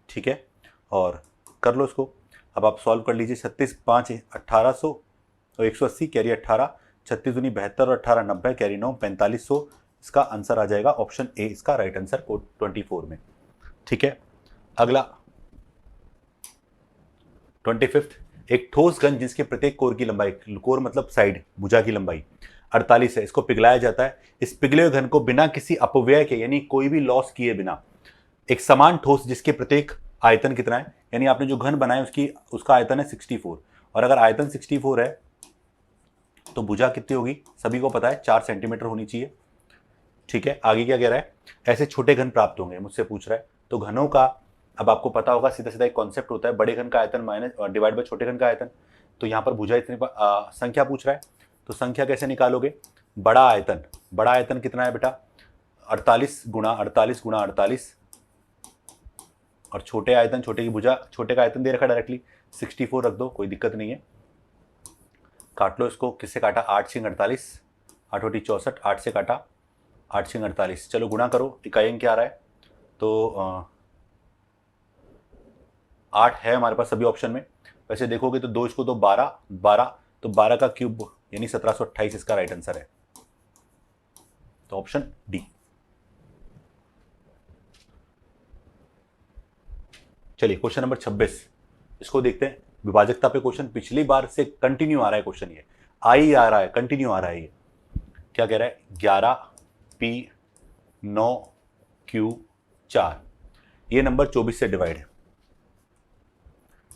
ठीक है। और कर लो इसको, अब आप सॉल्व कर लीजिए। 36 5 1800 और 180 कैरी 18, 36 दूनी 72 और 18 90 कैरी 9 4500। इसका आंसर आ जाएगा ऑप्शन ए, इसका राइट आंसर कोड 24 में, ठीक है। अगला 25, एक ठोस घन जिसके प्रत्येक कोर की लंबाई, कोर मतलब साइड, भुजा की लंबाई 48 है, इसको पिघलाया जाता है। इस पिघले हुए घन को बिना किसी अपव्यय के यानी कोई भी लॉस किए बिना एक समान ठोस जिसके प्रत्येक आयतन कितना है, यानी आपने जो घन बनाया उसका आयतन है 64, और अगर आयतन 64 है तो भुजा कितनी होगी, सभी को पता है 4 सेंटीमीटर होनी चाहिए, ठीक है। आगे क्या कह रहा है, ऐसे छोटे घन प्राप्त होंगे, मुझसे पूछ रहा है। तो घनों का अब आपको पता होगा, सीधा सीधा एक कॉन्सेप्ट होता है, बड़े घन का आयतन माइनस डिवाइड बाय छोटे घन का आयतन। तो यहाँ पर भुजा इतनी संख्या पूछ रहा है, तो संख्या कैसे निकालोगे। बड़ा आयतन कितना है बेटा, 48 गुणा 48 गुणा 48, और छोटे आयतन, छोटे की भुजा, छोटे का आयतन दे रखा डायरेक्टली 64 रख दो, कोई दिक्कत नहीं है। काट लो इसको, किससे काटा, 8 6 48, 8 64 64, 8 से काटा 8 6 48, चलो गुणा करो, इकाई अंक क्या आ रहा है। तो 8 है हमारे पास सभी ऑप्शन में। वैसे देखोगे तो 2 इसको तो 12 12, तो 12 का क्यूब यानी 1728 इसका राइट आंसर है, तो ऑप्शन डी। चलिए क्वेश्चन नंबर 26, इसको देखते हैं। विभाजकता पे क्वेश्चन पिछली बार से कंटिन्यू आ रहा है, क्वेश्चन ये आई आ रहा है, कंटिन्यू आ रहा है। ये क्या कह रहा है, 11p9q4, ये नंबर 24 से डिवाइड है,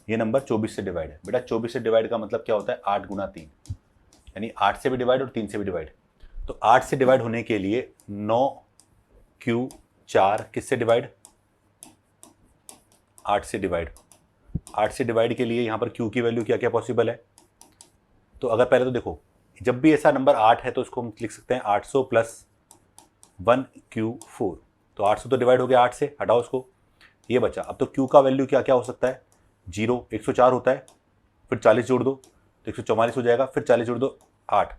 ये नंबर 24 से डिवाइड है। बेटा 24 से डिवाइड का मतलब क्या होता है, 8 गुणा 3, यानी 8 से भी डिवाइड और 3 से भी डिवाइड। तो 8 से डिवाइड होने के लिए 9q4 किससे डिवाइड, 8 से डिवाइड। 8 से डिवाइड के लिए यहाँ पर q की वैल्यू क्या क्या पॉसिबल है। तो अगर पहले तो देखो, जब भी ऐसा नंबर 8 है तो इसको हम लिख सकते हैं 800 प्लस 1q4। तो 800 तो डिवाइड हो गया 8 से, हटाओ उसको, ये बचा। अब तो q का वैल्यू क्या क्या हो सकता है, 0 104 होता है, फिर 40 जोड़ दो तो 144 हो जाएगा, फिर 40 जोड़ दो 8,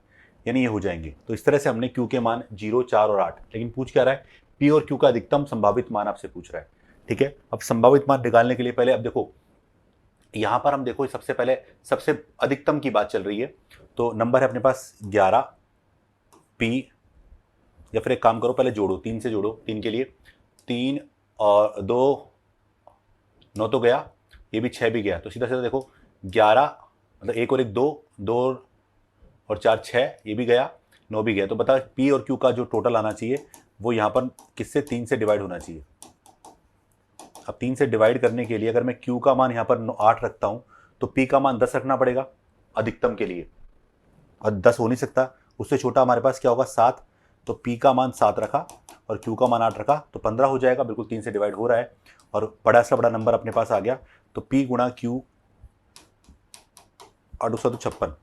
यानी ये हो जाएंगे। तो इस तरह से हमने q के मान 0 4 और 8, लेकिन पूछ क्या रहा है, p और q का अधिकतम संभावित मान आपसे पूछ रहा है, ठीक है। अब संभावित मान निकालने के लिए पहले अब देखो, यहां पर हम देखो सबसे पहले सबसे अधिकतम की बात चल रही है। तो नंबर है अपने पास 11p, या फिर एक काम करो पहले जोड़ो, 3 से जोड़ो, 3 के लिए 3 और 2 9 तो गया, ये भी 6 भी गया, तो सीधा सीधा देखो 11 मतलब 1 और 1 2, 2 और 4 6, ये भी गया, 9 भी गया। तो बता p और q का जो टोटल आना चाहिए वो यहाँ पर किससे, 3 से डिवाइड होना चाहिए। अब 3 से डिवाइड करने के लिए अगर मैं q का मान यहाँ पर 8 रखता हूँ तो p का मान 10 रखना पड़ेगा अधिकतम के लिए, और 10 हो नहीं सकता, उससे छोटा हमारे पास क्या होगा 7। तो p का मान 7 रखा और q का मान 8 रखा तो 15 हो जाएगा, बिल्कुल 3 से डिवाइड हो रहा है, और बड़ा सा बड़ा नंबर अपने पास आ गया। तो p गुणा q 856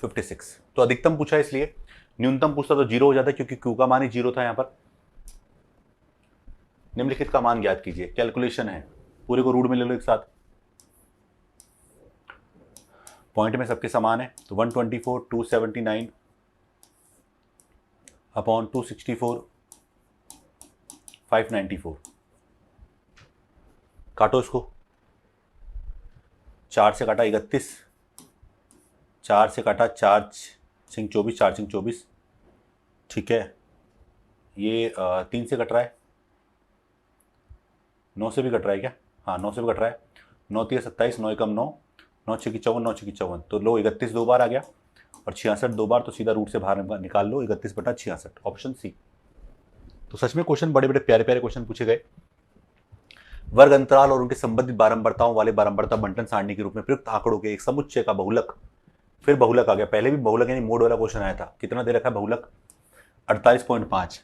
56। तो अधिकतम पूछा इसलिए, न्यूनतम पूछता तो 0 हो जाता क्योंकि q का मान ही 0 था यहाँ पर। निम्नलिखित का मान ज्ञात कीजिए, कैलकुलेशन है, पूरे को रूट में ले लो एक साथ, पॉइंट में सबके समान है। तो 124 279 अपॉन 264 594, काटो इसको, 4 से काटा 31, 4 से काटा 4 सिंह 24, 4 सिंह 24, ठीक है। ये 3 से कट रहा है, 9 से भी कट रहा है क्या, हाँ 9 से भी कट रहा है, 9 3 27, 9 कम 9, 9 6 54, 9 6 54, तो लो 31 दो बार आ गया और 66 दो बार, तो सीधा रूट से बाहर निकाल लो 31/66, ऑप्शन सी। तो सच में क्वेश्चन बड़े बड़े प्यारे प्यारे क्वेश्चन पूछे गए। वर्ग अंतराल और उनके संबंधित बारंबारताओं वाले बारंबारता बंटन सारणी के रूप में प्रयुक्त आंकड़ों के एक समुच्चय का बहुलक, फिर बहुलक आ गया, पहले भी बहुलक यानी मोड वाला क्वेश्चन आया था, कितना दे रखा है बहुलक 48.5,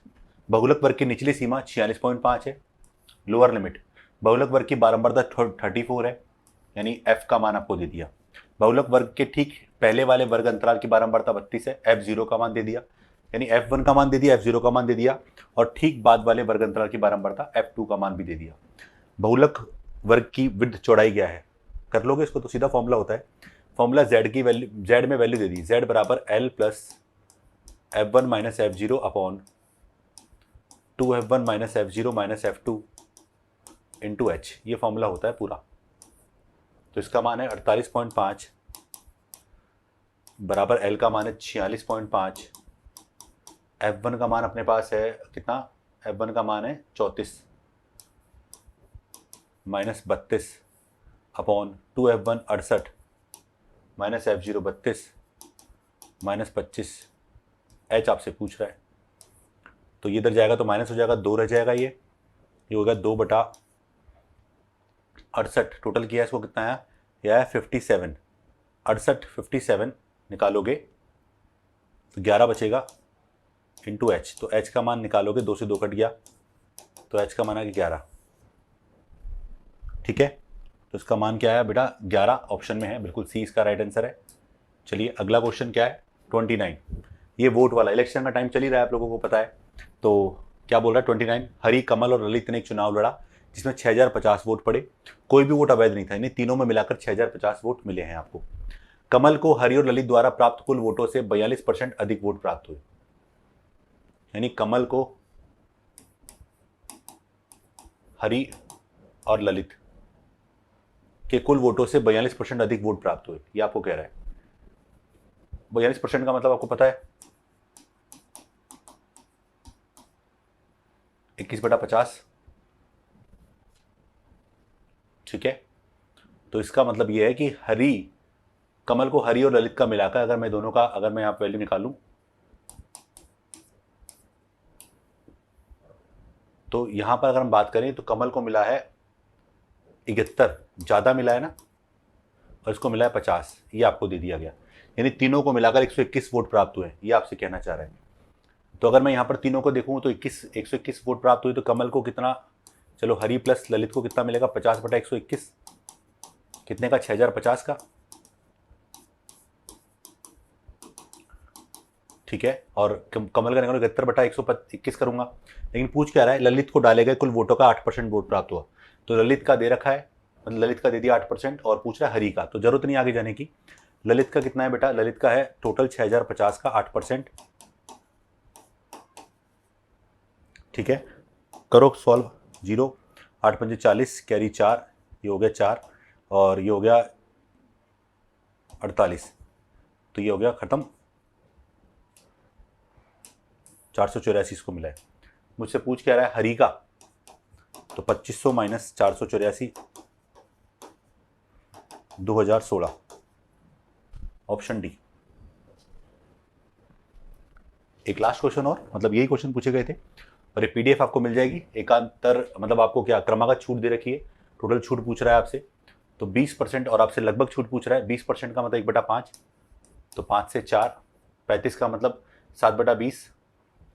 बहुलक वर्ग की निचली सीमा 46.5 है, लोअर लिमिट, बहुलक वर्ग की बारंबारता 34 है, यानी f का मान आपको दे दिया, बहुलक वर्ग के ठीक पहले वाले वर्ग अंतराल की बारंबारता 32 है, f0 का मान दे दिया, यानी f1 का मान दे दिया, f0 का मान दे दिया, और ठीक बाद वाले वर्ग अंतराल की बारंबारता f2 का मान भी दे दिया। बहुलक वर्ग की विड्थ चौड़ाई क्या है, कर लोगे इसको तो सीधा फॉर्मूला होता है। फॉर्मूला z की वैल्यू, z में वैल्यू दे दी, z बराबर l plus f1 minus f0 upon 2f1 minus f0 minus f2 into h, ये फॉर्मूला होता है पूरा। तो इसका मान है 48.5 बराबर l का मान है 46.5, f1 का मान अपने पास है कितना, f1 का मान है 34 minus 32 upon 2f1 68 minus f0 32 minus 25, h आपसे पूछ रहा है तो ये इधर जाएगा तो माइनस हो जाएगा, 2 रह जाएगा, ये होगा 2/68। टोटल किया इसको कितना आया, यह है 57, 68 57 निकालोगे तो 11 बचेगा इंटू h, तो h का मान निकालोगे, 2 से 2 कट गया तो h का मान आ गया 11। ठीक है, तो इसका मान क्या है बेटा, 11 ऑप्शन में है, बिल्कुल सी इसका राइट आंसर है। चलिए अगला क्वेश्चन क्या है, 29। ये वोट वाला, इलेक्शन का टाइम चल ही रहा है, आप लोगों को पता है। तो क्या बोल रहा है 29, हरी, कमल और ललित ने एक चुनाव लड़ा जिसमें 6050 वोट पड़े, कोई भी वोट अवैध नहीं था, यानी तीनों में मिलाकर 6050 वोट मिले हैं आपको। कमल को हरी और ललित द्वारा प्राप्त कुल वोटों से 42% अधिक वोट प्राप्त हुए, यानी कमल को हरी और ललित के कुल वोटों से 42% अधिक वोट प्राप्त हुए, ये आपको कह रहा है। 42% का मतलब आपको पता है 21/50, ठीक है। तो इसका मतलब यह है कि हरी, कमल को हरी और ललित का मिलाकर अगर मैं दोनों का, अगर मैं यहाँ वैल्यू निकालूं तो यहां पर अगर हम बात करें तो कमल को मिला है 71, ज्यादा मिला है ना, और इसको मिला है 50, ये आपको दे दिया गया, यानी तीनों को मिलाकर 121 वोट प्राप्त हुए, ये आपसे कहना चाह रहा है। तो अगर मैं यहाँ पर तीनों को देखूँ तो 121 वोट प्राप्त हुई, तो कमल को कितना, चलो हरी प्लस ललित को कितना मिलेगा, 50/121, कितने का, 6050 का, ठीक है। और कमल का निकालो 71/121 करूंगा, लेकिन पूछ क्या रहा है, ललित को डाले गए कुल वोटों का 8% वोट प्राप्त हुआ, तो ललित का दे रखा है, मतलब ललित का दे दिया 8%, और पूछ रहा है हरी का, तो जरूरत नहीं आगे जाने की। ललित का कितना है बेटा, ललित का है टोटल 6050 का 8%, ठीक है। करो सॉल्व, 0 8 5 40 कैरी 4, ये हो गया 4, और ये हो गया 48, तो ये हो गया खत्म, 484 इसको मिला है। मुझसे पूछ क्या रहा है हरी का, तो 2500 माइनस 484 2016, ऑप्शन डी। एक लास्ट क्वेश्चन और, मतलब यही क्वेश्चन पूछे गए थे, और ये पीडीएफ आपको मिल जाएगी एकांतर, मतलब आपको क्या क्रमागत छूट दे रखी है, टोटल छूट पूछ रहा है आपसे, तो 20%, और आपसे लगभग छूट पूछ रहा है, 20% का मतलब 1/5, तो 5 से 4, 35 का मतलब 7/20,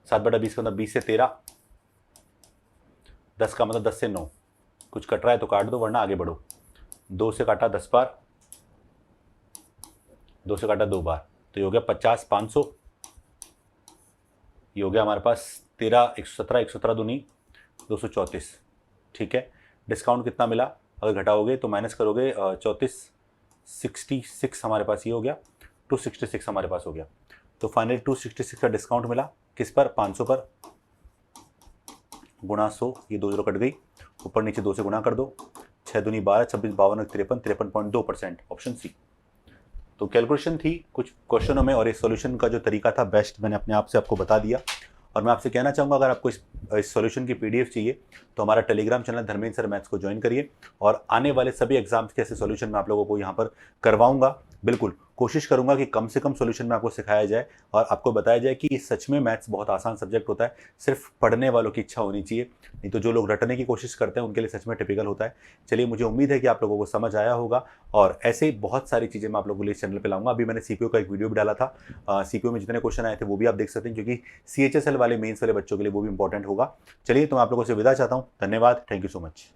7/20 का मतलब 20 से 13, 10 का मतलब 10 से 9, कुछ कट रहा है तो काट दो वरना आगे बढ़ो, 2 से काटा 10 बार, 2 से काटा 2 बार, तो ये हो गया 50 500, ये हो गया हमारे पास 13 117, 117 दूनी 234, ठीक है। डिस्काउंट कितना मिला, अगर घटाओगे तो माइनस करोगे 34 66 हमारे पास ये हो गया, 266 हमारे पास हो गया, तो फाइनली 266 का डिस्काउंट मिला किस पर, 500 पर, गुणा 100, ये 2 0 कट गई, ऊपर नीचे 2 से गुणा कर दो, 6 दूनी 12, 26 52 53, 53.2%, ऑप्शन सी। तो कैलकुलेशन थी कुछ क्वेश्चनों में, और इस सॉल्यूशन का जो तरीका था बेस्ट मैंने अपने आप से आपको बता दिया। और मैं आपसे कहना चाहूँगा अगर आपको इस सॉल्यूशन की पीडीएफ चाहिए तो हमारा Telegram channel Dharmendra sir maths को ज्वाइन करिए, और आने वाले सभी एग्जाम्स के ऐसे सॉल्यूशन मैं आप लोगों को यहाँ पर करवाऊंगा। बिल्कुल कोशिश करूंगा कि कम से कम सॉल्यूशन में आपको सिखाया जाए और आपको बताया जाए कि सच में मैथ्स बहुत आसान सब्जेक्ट होता है, सिर्फ पढ़ने वालों की इच्छा होनी चाहिए, नहीं तो जो लोग रटने की कोशिश करते हैं उनके लिए सच में टिपिकल होता है। चलिए, मुझे उम्मीद है कि आप लोगों को समझ आया होगा, और ऐसे ही बहुत सारी चीज़ें मैं आप लोगों के लिए इस चैनल पर लाऊंगा। अभी मैंने सीपीओ का एक वीडियो भी डाला था, सीपीओ में जितने क्वेश्चन आए थे वो भी आप देख सकते हैं, क्योंकि CHSL वाले मेंस वाले बच्चों के लिए वो भी इंपॉर्टेंट होगा। चलिए, तो मैं आप लोगों से विदा चाहता हूँ, धन्यवाद, थैंक यू सो मच।